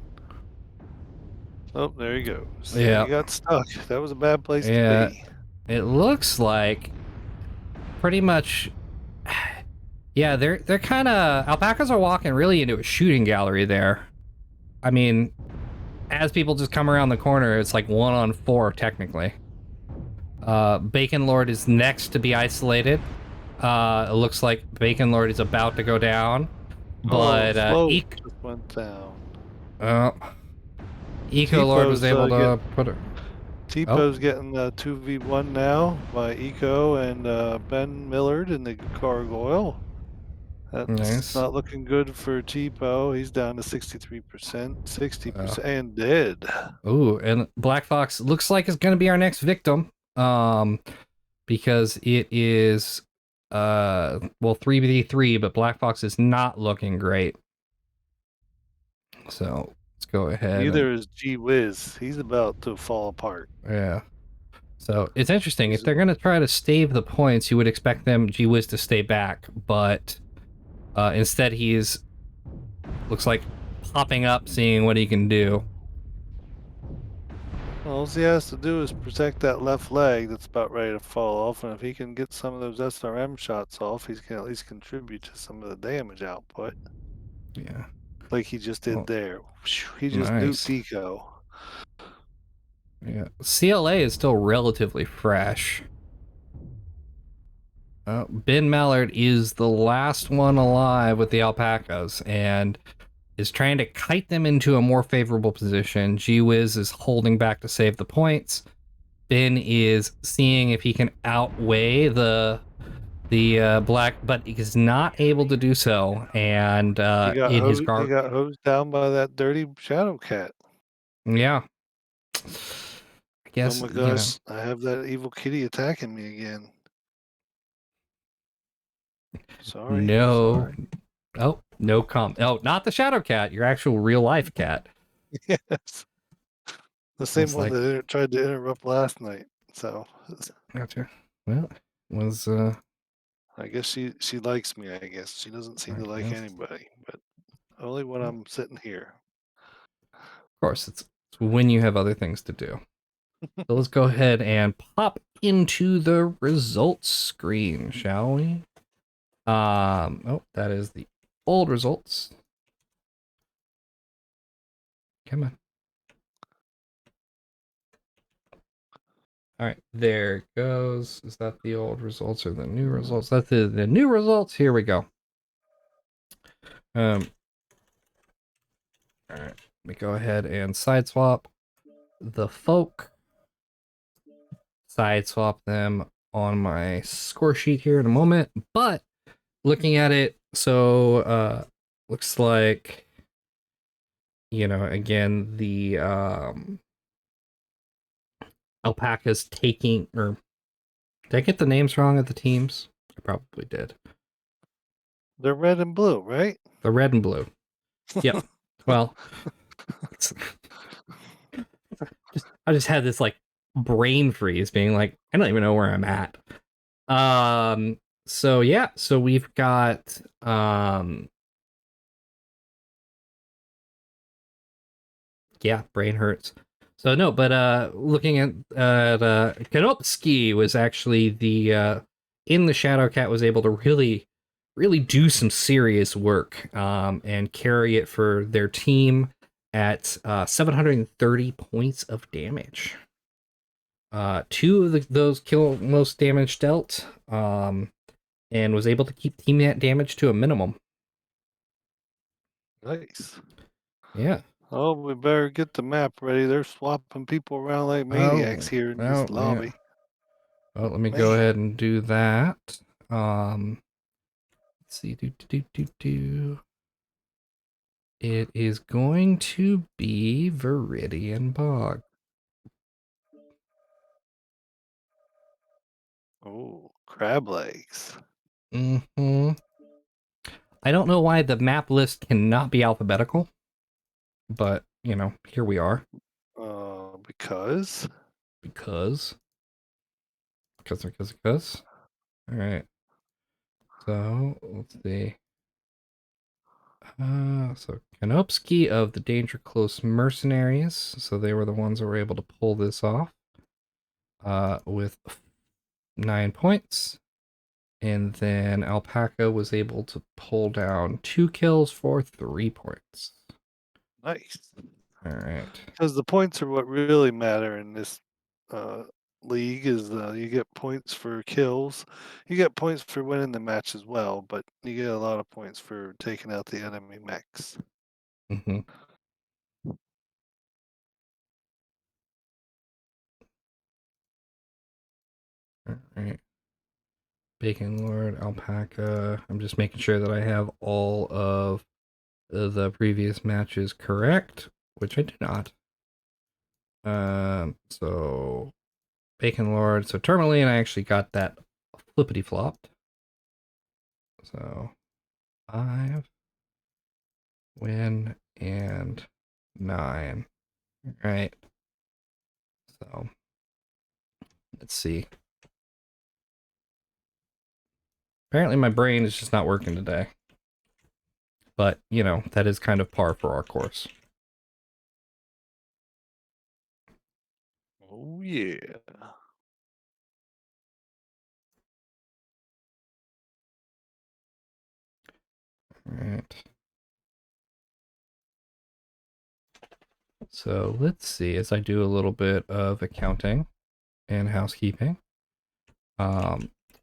Oh, there he goes. Yeah, He got stuck. That was a bad place to yeah. be. It looks like pretty much. Yeah, they're kind of alpacas are walking really into a shooting gallery there. I mean, as people just come around the corner, it's like 1-on-4 technically. Bacon Lord is next to be isolated. It looks like Bacon Lord is about to go down, but Float just went down. Eco Lord was able to put it. T-Po's getting 2v1 now by Eco and Ben Millard in the gargoyle. That's Nice. not looking good for T-Po. He's down to 63%, 60%, and dead. Ooh, and Black Fox looks like it's going to be our next victim. Because it is, well, 3v3, but Black Fox is not looking great. So let's go ahead. Neither is G-Wiz. He's about to fall apart. Yeah. So it's interesting. If they're going to try to stave the points, you would expect them, G-Wiz, to stay back, but instead he's, looks like, popping up, seeing what he can do. All he has to do is protect that left leg that's about ready to fall off, and if he can get some of those SRM shots off, he's going to at least contribute to some of the damage output. Yeah. Like he just did there. He just Nice. nuked Eco. Yeah. CLA is still relatively fresh. Ben Mallard is the last one alive with the alpacas and is trying to kite them into a more favorable position. G-Wiz is holding back to save the points. Ben is seeing if he can outweigh the black, but he is not able to do so. And He got in his he got hosed down by that dirty shadow cat. Yeah. I guess, Oh my gosh, I have that evil kitty attacking me again. Sorry. No. Sorry. Oh, no comment. Oh, not the shadow cat, your actual real life cat. Yes. The same It's one like, that tried to interrupt last night. So gotcha. Well, was I guess she likes me, I guess. She doesn't seem to like anybody, but only when I'm sitting here. Of course, it's when you have other things to do. So let's go ahead and pop into the results screen, shall we? Oh, that is the old results. Come on. All right, there it goes. Is that the old results or the new results? That's the new results. Here we go. All right, let me go ahead and side swap the folk. Side swap them on my score sheet here in a moment. But looking at it, so looks like, again, the Alpaca's taking, or did I get the names wrong of the teams? I probably did. They're red and blue, right? The red and blue. Yep. Well, I just had this like brain freeze being like, I don't even know where I'm at. So yeah, so we've got yeah, brain hurts. So no, but looking at Kanopski was actually the in the Shadowcat was able to really do some serious work and carry it for their team at 730 points of damage. Two of those kill most damage dealt, and was able to keep team damage to a minimum. Nice. Yeah. Oh, we better get the map ready. They're swapping people around like maniacs here in this lobby. Yeah. Well, let me go ahead and do that. Let's see. It is going to be Viridian Bog. Oh, crab legs. Mm-hmm. I don't know why the map list cannot be alphabetical, but, here we are. Because? Because. All right. So, let's see. So Kanopski of the Danger Close Mercenaries. So they were the ones that were able to pull this off. With 9 points. And then Alpaca was able to pull down 2 kills for 3 points. Nice. All right. Because the points are what really matter in this league. Is you get points for kills, you get points for winning the match as well, but you get a lot of points for taking out the enemy mechs. Mm-hmm. All right. Bacon Lord, Alpaca. I'm just making sure that I have all of the previous matches correct, which I do not. So Bacon Lord. So Tourmaline, I actually got that flippity flopped. So 5, win, and 9. All right. So let's see. Apparently my brain is just not working today. But, that is kind of par for our course. Oh yeah. All right. So let's see, as I do a little bit of accounting and housekeeping.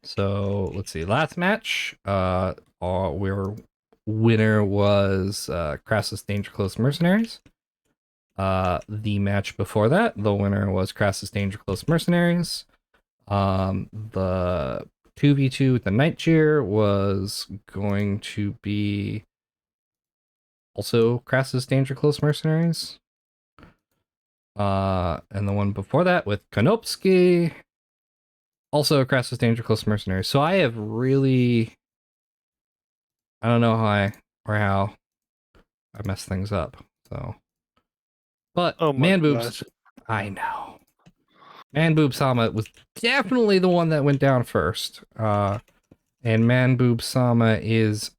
So let's see, last match, our winner was Kras' Danger Close Mercenaries. The match before that, the winner was Kras' Danger Close Mercenaries. The 2v2 with the Night Cheer was going to be also Kras' Danger Close Mercenaries. And the one before that with Konopski, also Kras' Danger Close Mercenaries. So I have really, I don't know how I mess things up. So, but Oh my Man Boobs, gosh. I know. Man Boob Sama was definitely the one that went down first. And Man Boob Sama is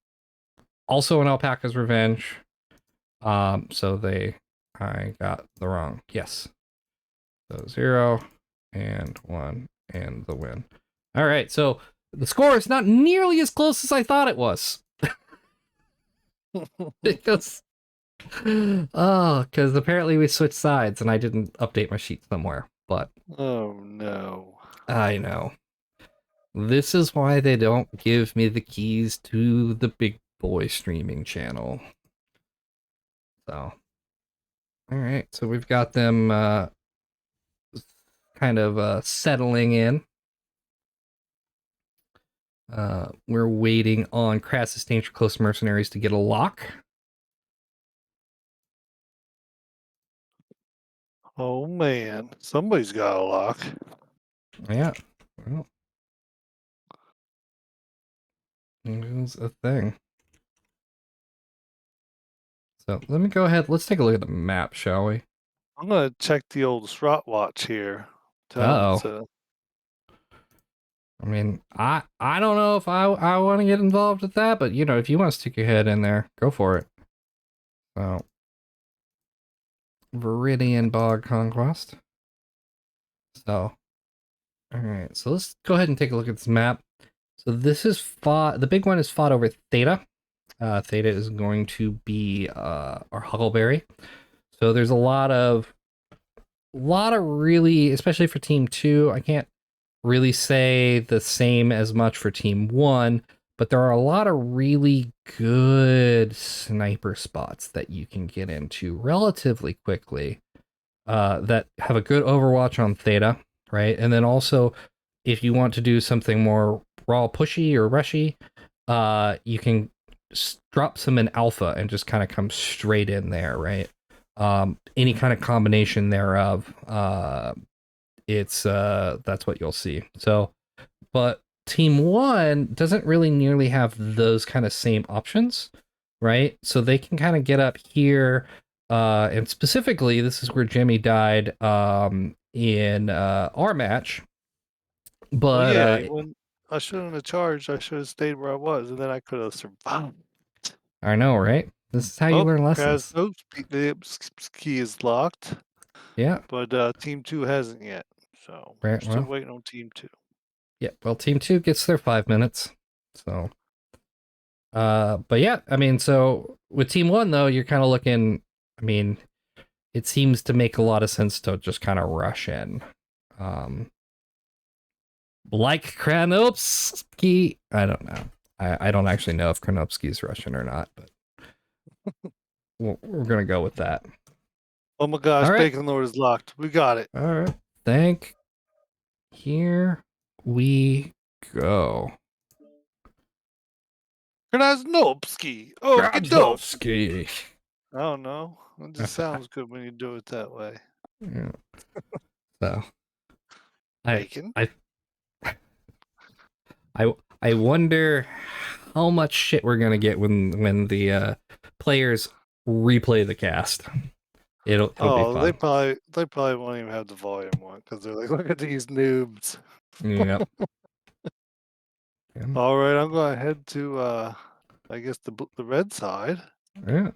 also an Alpaca's Revenge. So I got the wrong. Yes. So 0 and 1 and the win. All right, so the score is not nearly as close as I thought it was. Because because apparently we switched sides and I didn't update my sheet somewhere. But Oh no. I know. This is why they don't give me the keys to the big boy streaming channel. So, all right, so we've got them kind of settling in. We're waiting on Kras' Danger Close Mercenaries to get a lock. Oh man. Somebody's got a lock. Yeah, well, it a thing. So let me go ahead. Let's take a look at the map, shall we? I'm gonna check the old SWAT watch here. Tell Uh-oh. them to. I mean, I don't know if I want to get involved with that, but you know, if you want to stick your head in there, go for it. So, Viridian Bog Conquest. So, all right. So let's go ahead and take a look at this map. So this is fought. The big one is fought over Theta. Theta is going to be our Huckleberry. So there's a lot of really, especially for Team 2. I can't really say the same as much for Team 1, but there are a lot of really good sniper spots that you can get into relatively quickly that have a good overwatch on Theta, right? And then also, if you want to do something more raw pushy or rushy, you can drop some in Alpha and just kind of come straight in there, right? Any kind of combination thereof, it's that's what you'll see. So, but Team 1 doesn't really nearly have those kind of same options, right? So they can kind of get up here, and specifically, this is where Jimmy died in our match. Well, But yeah. When I shouldn't have charged. I should have stayed where I was, and then I could have survived. I know, right? This is how you Oh, learn Kras, lessons. the key is locked, Yeah, but Team 2 hasn't yet. So we're right. still Well, waiting on Team 2. yeah. Well, Team 2 gets their 5 minutes. So, but yeah, I mean, so with Team 1 though, you're kind of looking. I mean, it seems to make a lot of sense to just kind of rush in. Like Kranopsky. I don't know. I don't actually know if Kranopsky's Russian or not, but we're going to go with that. Oh my gosh, All right. Bacon Lord is locked. We got it. All right. Here we go. Krasnopsky. Oh, dope. Kranopsky. I don't know. It just sounds good when you do it that way. Yeah. So, Bacon. I wonder how much shit we're gonna get when the players replay the cast. It'll be fun. They probably won't even have the volume one because they're like, look at these noobs. Yep. All right, I'm going to head to I guess the red side. Yeah.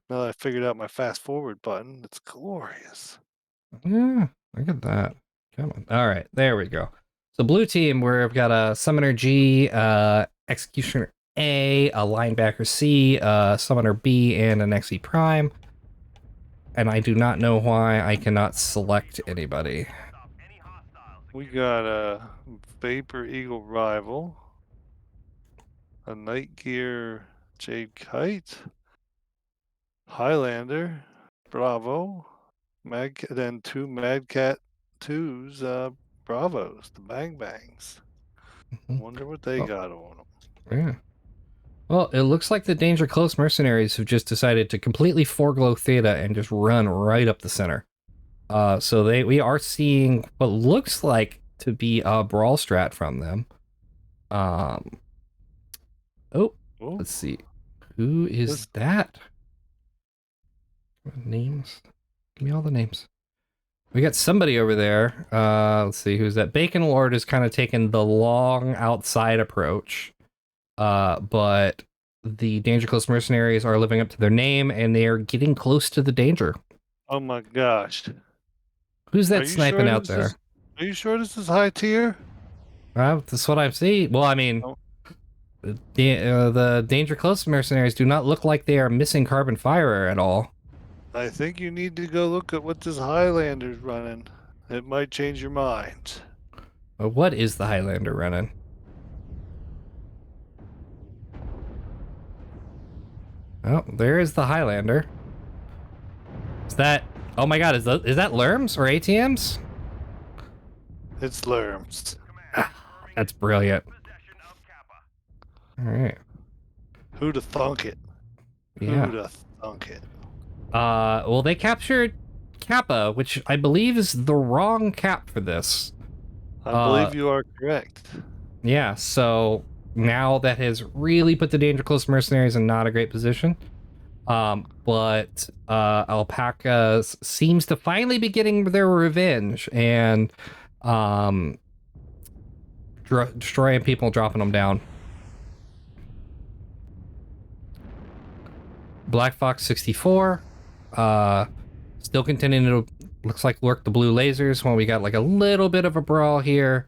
Now that I figured out my fast forward button, it's glorious. Yeah. Look at that. Come on. All right. There we go. So blue team, we've got a summoner G, executioner A, a linebacker C, summoner B, and an XE prime. And I do not know why I cannot select anybody. Stop any hostiles. We got a Vapor Eagle rival, a Night Gear Jade Kite, Highlander, Bravo, then two Mad Cat 2s, Bravos, the Bang Bangs. Wonder what they got on them. Yeah. Well, it looks like the Danger Close Mercenaries have just decided to completely foreglow Theta and just run right up the center. So we are seeing what looks like to be a brawl strat from them. Oh, let's see. Who is that? Names? Give me all the names. We got somebody over there. Let's see, who's that? Bacon Lord is kind of taking the long outside approach. But the Danger Close Mercenaries are living up to their name, and they are getting close to the danger. Oh my gosh. Who's that Are you sniping sure out this is? there? Are you sure this is high tier? That's what I've seen. Well, I mean, Oh. the Danger Close mercenaries do not look like they are missing carbon fiber at all. I think you need to go look at what this Highlander's running. It might change your mind. What is the Highlander running? Oh, there is the Highlander. Is that? Oh my God! Is that Lerms or ATMs? It's Lerms. That's brilliant. Possession of Kappa. All right. Who'da thunk it? Yeah. Who'da thunk it? Well, they captured Kappa, which I believe is the wrong cap for this. I believe you are correct. Yeah, so now that has really put the Danger Close mercenaries in not a great position. But Alpaca seems to finally be getting their revenge and destroying people, dropping them down. Black Fox 64, still continuing to, looks like, work the blue lasers when we got like a little bit of a brawl here.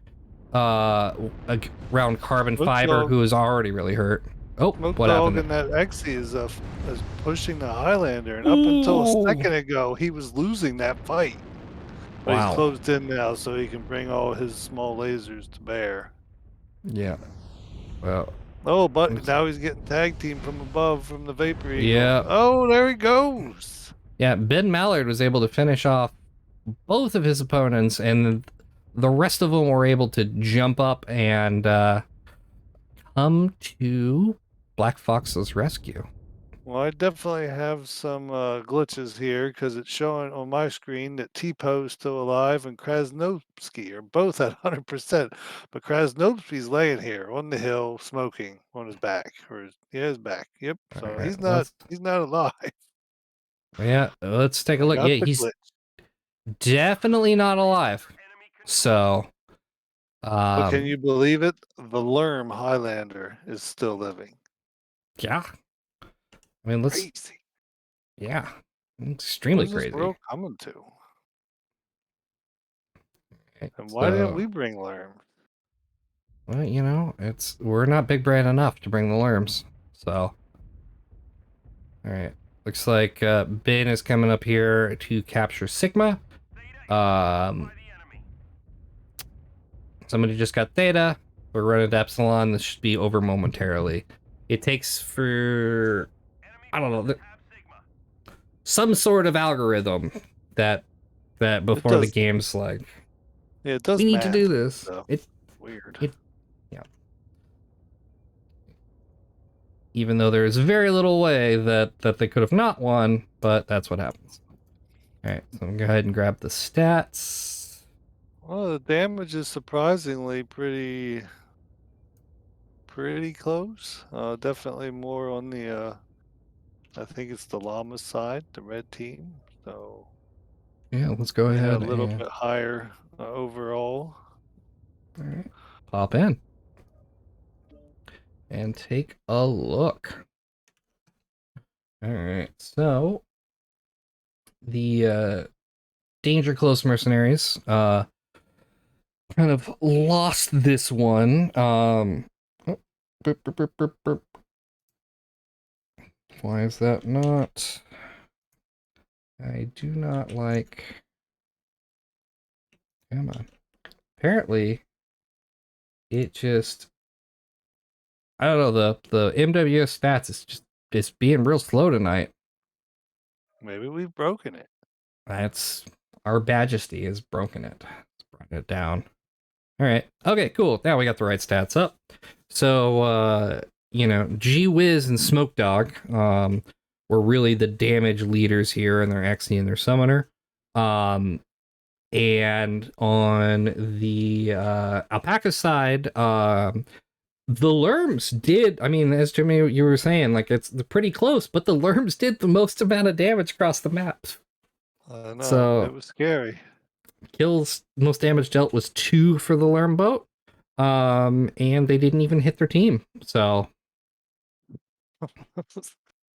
Around Carbon Fiber, who is already really hurt. Oh, what happened? And that Exy is pushing the Highlander, and up until a second ago, he was losing that fight. But Wow. he's closed in now, so he can bring all his small lasers to bear. Yeah. Well. Oh, but now he's getting tag team from above from the Vapor Eagle. Yeah. Oh, there he goes. Yeah, Ben Mallard was able to finish off both of his opponents, and the rest of them were able to jump up and come to Black Fox's rescue. Well, I definitely have some glitches here because it's showing on my screen that T-Po is still alive and Krasnopsky are both at 100%. But Krasnopsky's laying here on the hill smoking on his back. His back. Yep. So All right, he's not alive. Yeah, let's take a look. Yeah, he's definitely not alive. So, but can you believe it? The Lerm Highlander is still living. Yeah. I mean, Crazy. Yeah. Extremely crazy. What is this world coming to? Okay, and why didn't we bring Lerm? Well, you know, we're not big brand enough to bring the Lerms. So, all right. Looks like Ben is coming up here to capture Sigma. Somebody just got Theta. We're running to Epsilon. This should be over momentarily. It takes for, I don't know, some sort of algorithm that before the game's like, yeah, it does. We need to do this. So weird. Yeah. Even though there's very little way that they could have not won, but that's what happens. All right, so I'm gonna go ahead and grab the stats. Well, the damage is surprisingly pretty close. Definitely more on the I think it's the Llama side, the red team. So yeah, let's go ahead. A little bit higher overall. All right, pop in and take a look. All right, so the Danger Close mercenaries kind of lost this one. Why is that not? I do not like. Come on. Apparently, it just. I don't know, the MWS stats is just being real slow tonight. Maybe we've broken it. That's our Majesty has broken it. It's brought it down. All right. Okay, cool. Now we got the right stats up. So, you know, G-Wiz and Smoke Dog were really the damage leaders here, and their Exy and their Summoner. And on the Alpaca side, the Lerms did, I mean, as Jimmy, you were saying, like, it's pretty close, but the Lerms did the most amount of damage across the map. I know, so it was scary. Kills, most damage dealt was 2 for the Lerm boat. And they didn't even hit their team. So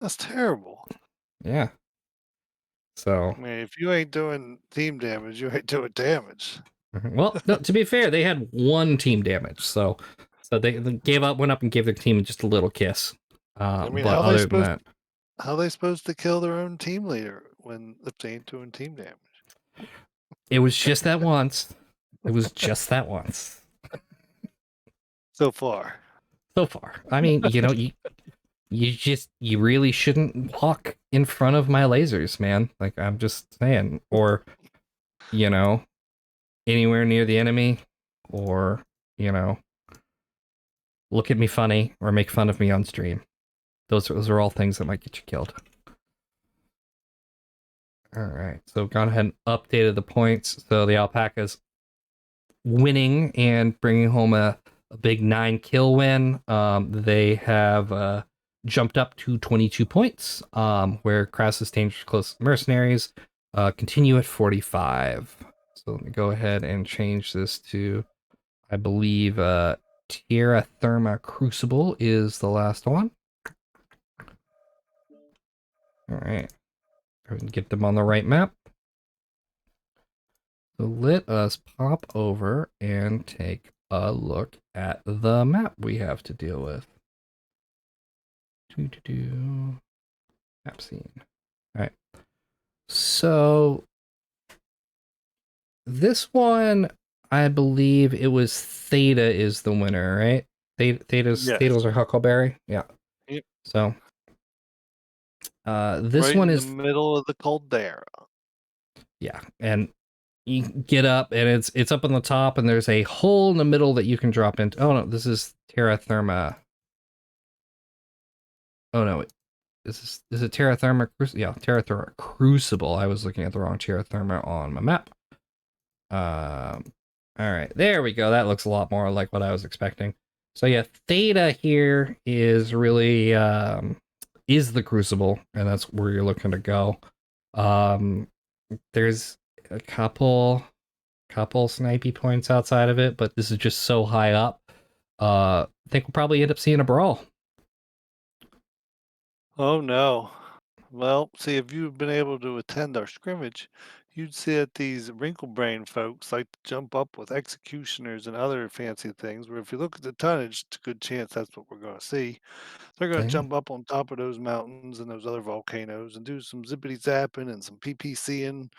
that's terrible. Yeah. So, I mean, if you ain't doing team damage, you ain't doing damage. well, no, to be fair, they had one team damage, so they gave up, went up and gave their team just a little kiss. I mean, But other than that, how are they supposed to kill their own team leader if they ain't doing team damage? it was just that once. It was just that once. So far. So far, I mean, you really shouldn't walk in front of my lasers, man. Like, I'm just saying, or anywhere near the enemy, or look at me funny or make fun of me on stream. Those are all things that might get you killed. All right, so gone ahead and updated the points. So the Alpaca's winning and bringing home a big 9-kill win. They have jumped up to 22 points, where Kras's Dangerous Close Mercenaries continue at 45. So let me go ahead and change this to, I believe, Terra Therma Crucible is the last one. All right. Go ahead and get them on the right map. So let us pop over and take a look at the map we have to deal with. Map scene. All right. So this one, I believe it was Theta is the winner, right? Theta's our Huckleberry. Yeah. Yep. So this right one in is the middle of the caldera. Yeah, and you get up and it's up on the top and there's a hole in the middle that you can drop into. Oh no, this is Terra Therma. Oh no, is it Terra Therma Crucible? Yeah, Terra Therma Crucible. I was looking at the wrong Terra Therma on my map. All right, there we go. That looks a lot more like what I was expecting. So yeah, Theta here is really is the Crucible, and that's where you're looking to go. There's a couple snipey points outside of it, but this is just so high up. I think we'll probably end up seeing a brawl. Oh no. Well, see, if you've been able to attend our scrimmage, you'd see that these wrinkle brain folks like to jump up with executioners and other fancy things. Where if you look at the tonnage, it's a good chance that's what we're going to see. They're going to Dang. jump up on top of those mountains and those other volcanoes and do some zippity zapping and some PPCing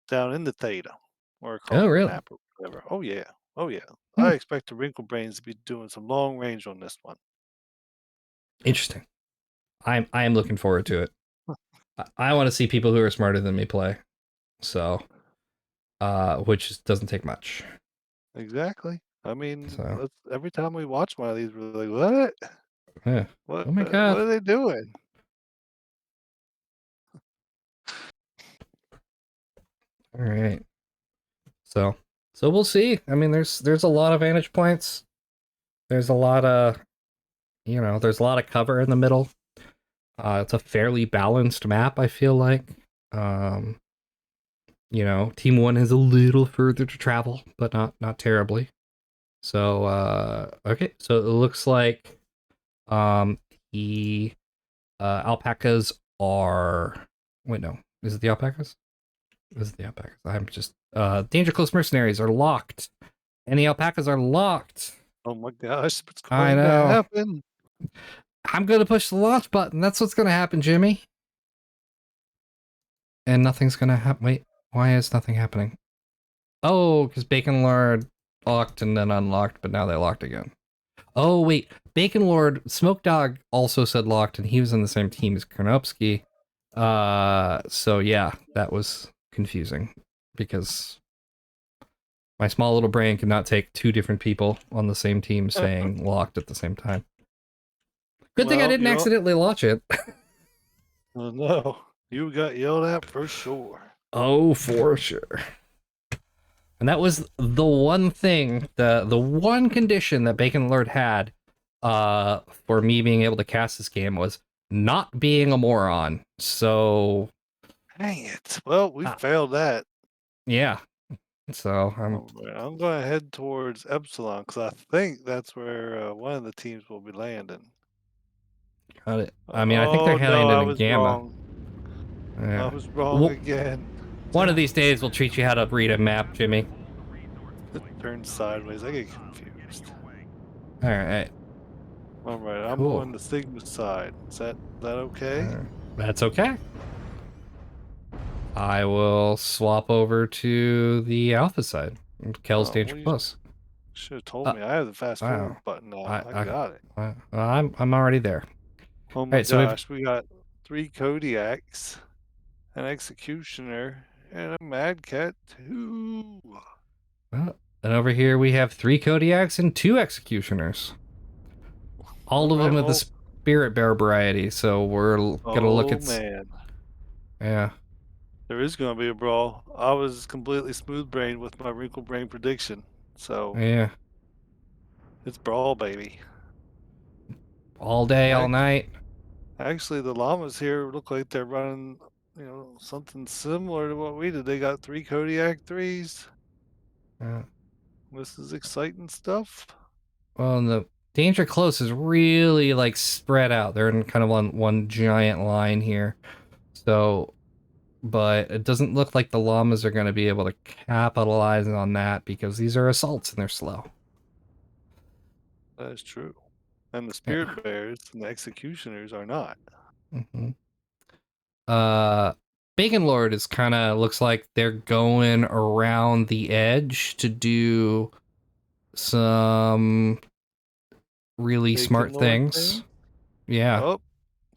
down in the Theta or across Oh, the really? map or whatever. Oh yeah. Oh yeah. Hmm. I expect the wrinkle brains to be doing some long range on this one. Interesting. I am looking forward to it. I want to see people who are smarter than me play. So, which doesn't take much. Exactly. I mean, So, every time we watch one of these, we're like, "What? yeah. What? Oh my What god. are they doing?" All right. So, we'll see. I mean, there's a lot of vantage points. There's a lot of there's a lot of cover in the middle. It's a fairly balanced map, I feel like. Um, Team 1 has a little further to travel, but not terribly. So, okay, so it looks like um the alpacas are wait, no. Is it the alpacas? Is it the alpacas? I'm just Danger Close Mercenaries are locked. And the alpacas are locked. Oh my gosh, what's I going to know. happen? I'm gonna push the launch button. That's what's gonna happen, Jimmy. And nothing's gonna happen. Wait, why is nothing happening? Oh, because Bacon Lord locked and then unlocked, but now they locked again. Oh, wait. Bacon Lord, Smoke Dog also said locked, and he was in the same team as Kronopsky. So yeah, that was confusing because my small little brain could not take two different people on the same team saying locked at the same time. Good thing I Well, didn't accidentally launch it. Oh no, you got yelled at for sure. Oh, for sure. And that was the one thing, the one condition that Bacon Lord had for me being able to cast this game was not being a moron. So Dang it. Well, we failed that. yeah. So I'm going to head towards Epsilon because I think that's where one of the teams will be landing. got it. I mean, I think they're Oh heading no, I into was Gamma. wrong. Yeah. I was wrong Wh- again. One of these days we'll teach you how to read a map, Jimmy. It turned sideways. I get confused. All right. All right, I'm Cool. on the Sigma side. Is that okay? That's okay. I will swap over to the Alpha side. Kel's Oh, Danger well, you Plus. should have told Uh, me. I have the fast wow. forward button now. I I, got it. I'm already there. Oh All my right. So we've gosh, we got 3 Kodiaks, an Executioner, and a Mad Cat too. and over here we have 3 Kodiaks and 2 Executioners. All All of right, them of the well, Spirit Bear variety. So we're gonna look oh at man, yeah. there is going to be a brawl. I was completely smooth brained with my wrinkle brain prediction, so Yeah. it's brawl, baby. All day, all night. Actually, the llamas here look like they're running, something similar to what we did. They got 3 Kodiak 3s. Uh, This is exciting stuff. well, and the Danger Close is really like spread out. They're in kind of on one giant line here. So, but it doesn't look like the llamas are going to be able to capitalize on that because these are assaults and they're slow. That is true. And the Yeah. spirit bears and the executioners are not. Mm-hmm. Bacon Lord is kind of looks like they're going around the edge to do some really Bacon smart Lord things. thing. Yeah. Oh,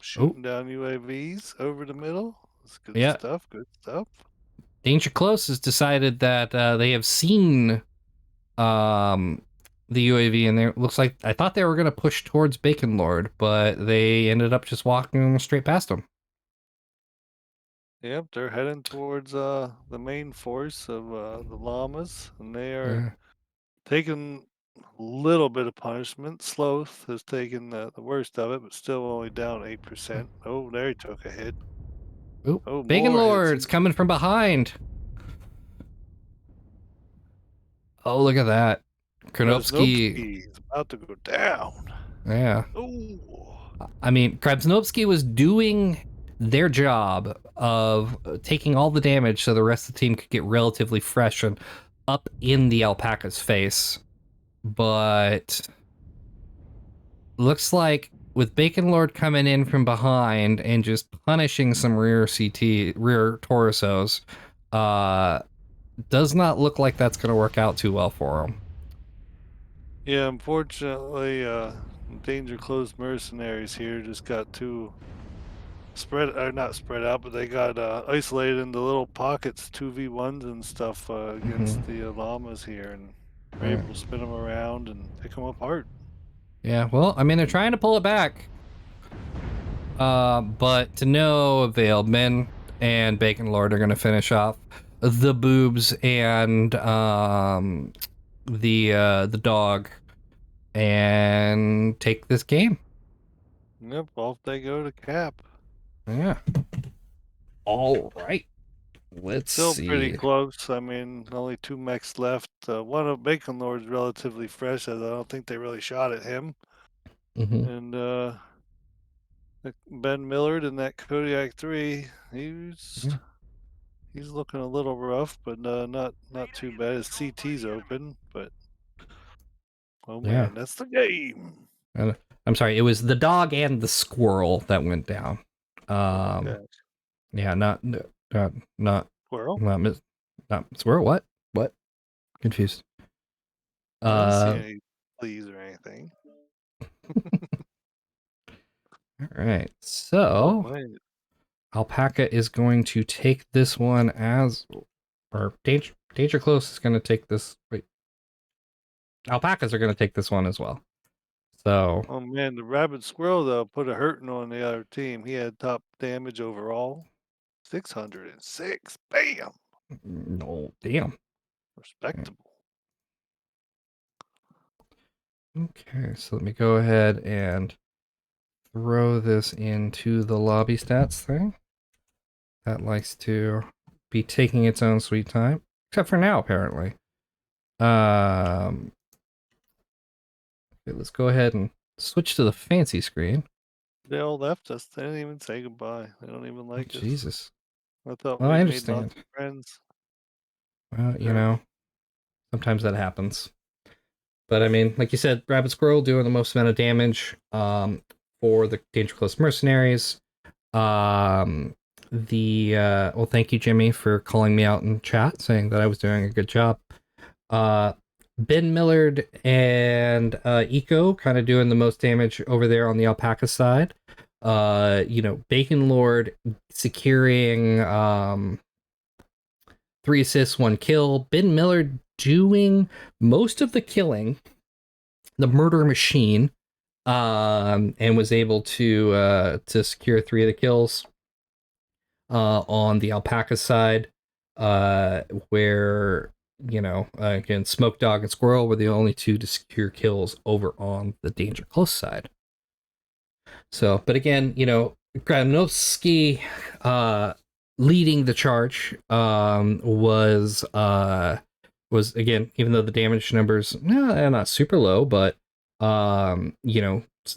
Oh, shooting down UAVs over the middle. That's good yeah. stuff. Good stuff. Danger Close has decided that they have seen the UAV and it looks like I thought they were going to push towards Bacon Lord, but they ended up just walking straight past him. Yep, they're heading towards the main force of the llamas, and they are Yeah. taking a little bit of punishment. Sloth has taken the worst of it, but still only down 8%. Oh, there he took a hit. Oh, Oh, Bacon more hits. Lord's coming from behind. Oh, look at that. Kronopsky. Krasnopsky is about to go down. Yeah. Oh, I mean, Krasnopsky was doing their job of taking all the damage so the rest of the team could get relatively fresh and up in the Alpaca's face. But looks like with Bacon Lord coming in from behind and just punishing some rear torsos, does not look like that's going to work out too well for him. yeah. Unfortunately, Danger Close Mercenaries here just got too not spread out, but they got isolated into little pockets, 2v1s and stuff against the llamas here, and were Yeah. able to spin them around and pick them apart. Yeah, well, I mean, they're trying to pull it back. But to no avail. Men and Bacon Lord are going to finish off the boobs and the dog and take this game. Yep, off they go to cap. Yeah. All right. Let's Still pretty see. close. I mean, only 2 mechs left. One of Bacon Lord's relatively fresh, as I don't think they really shot at him. Mm-hmm. And Ben Millard in that Kodiak 3, he's looking a little rough, but not too bad. His CT's open, but oh Yeah. man, that's the game. I'm sorry. It was the dog and the squirrel that went down. Oh my gosh, Yeah. Not squirrel? not squirrel. What? What? Confused. I don't see Uh. any fleas or anything. All right. Oh So man, Alpaca is going to take this one as, or Danger Close is going to take this. Wait, Alpacas are going to take this one as well. So, oh man, the rabid squirrel though put a hurting on the other team. He had top damage overall, 606. Bam, no, damn. respectable. Okay, so let me go ahead and throw this into the lobby stats thing. That likes to be taking its own sweet time, except for now, apparently. Okay, let's go ahead and switch to the fancy screen. They all left us. They didn't even say goodbye. They don't even Oh, like us. Jesus. I thought Well, we I made lots understand. of friends. Well, you Sure. know, sometimes that happens. But I mean, like you said, Rabbit Squirrel doing the most amount of damage for the Danger Close Mercenaries. Well, thank you, Jimmy, for calling me out in chat, saying that I was doing a good job. Ben Millard and Eco kind of doing the most damage over there on the Alpaca side. Bacon Lord securing 3 assists, 1 kill. Ben Millard doing most of the killing, the murder machine, and was able to secure 3 of the kills on the Alpaca side, where again, Smoke Dog and Squirrel were the only 2 to secure kills over on the Danger Close side. So, but again, Granovsky leading the charge was again, even though the damage numbers not super low, but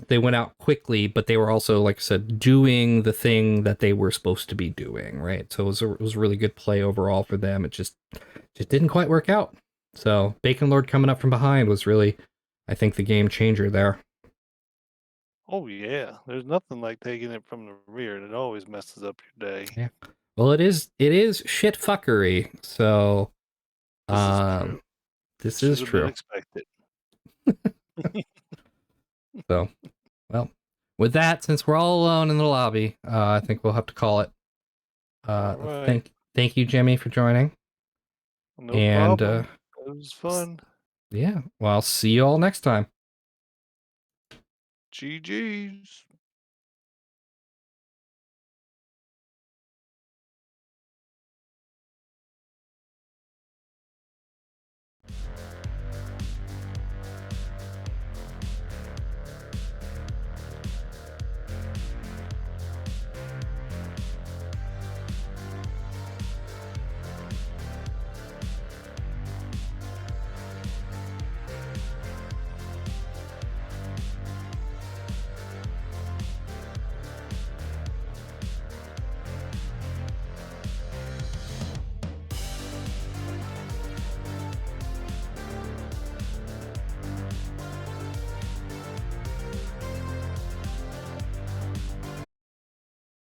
they went out quickly, but they were also, like I said, doing the thing that they were supposed to be doing, right? So it was a really good play overall for them. It just didn't quite work out. So Bacon Lord coming up from behind was really, I think, the game changer there. Oh yeah, there's nothing like taking it from the rear. It always messes up your day. Yeah. Well, it is shit fuckery. So This is true. this Should is have been true. expected. So, well, with that, since we're all alone in the lobby, I think we'll have to call it. All right. Thank you, Jimmy, for joining. No And problem. It was fun. yeah, well, I'll see you all next time. GG's.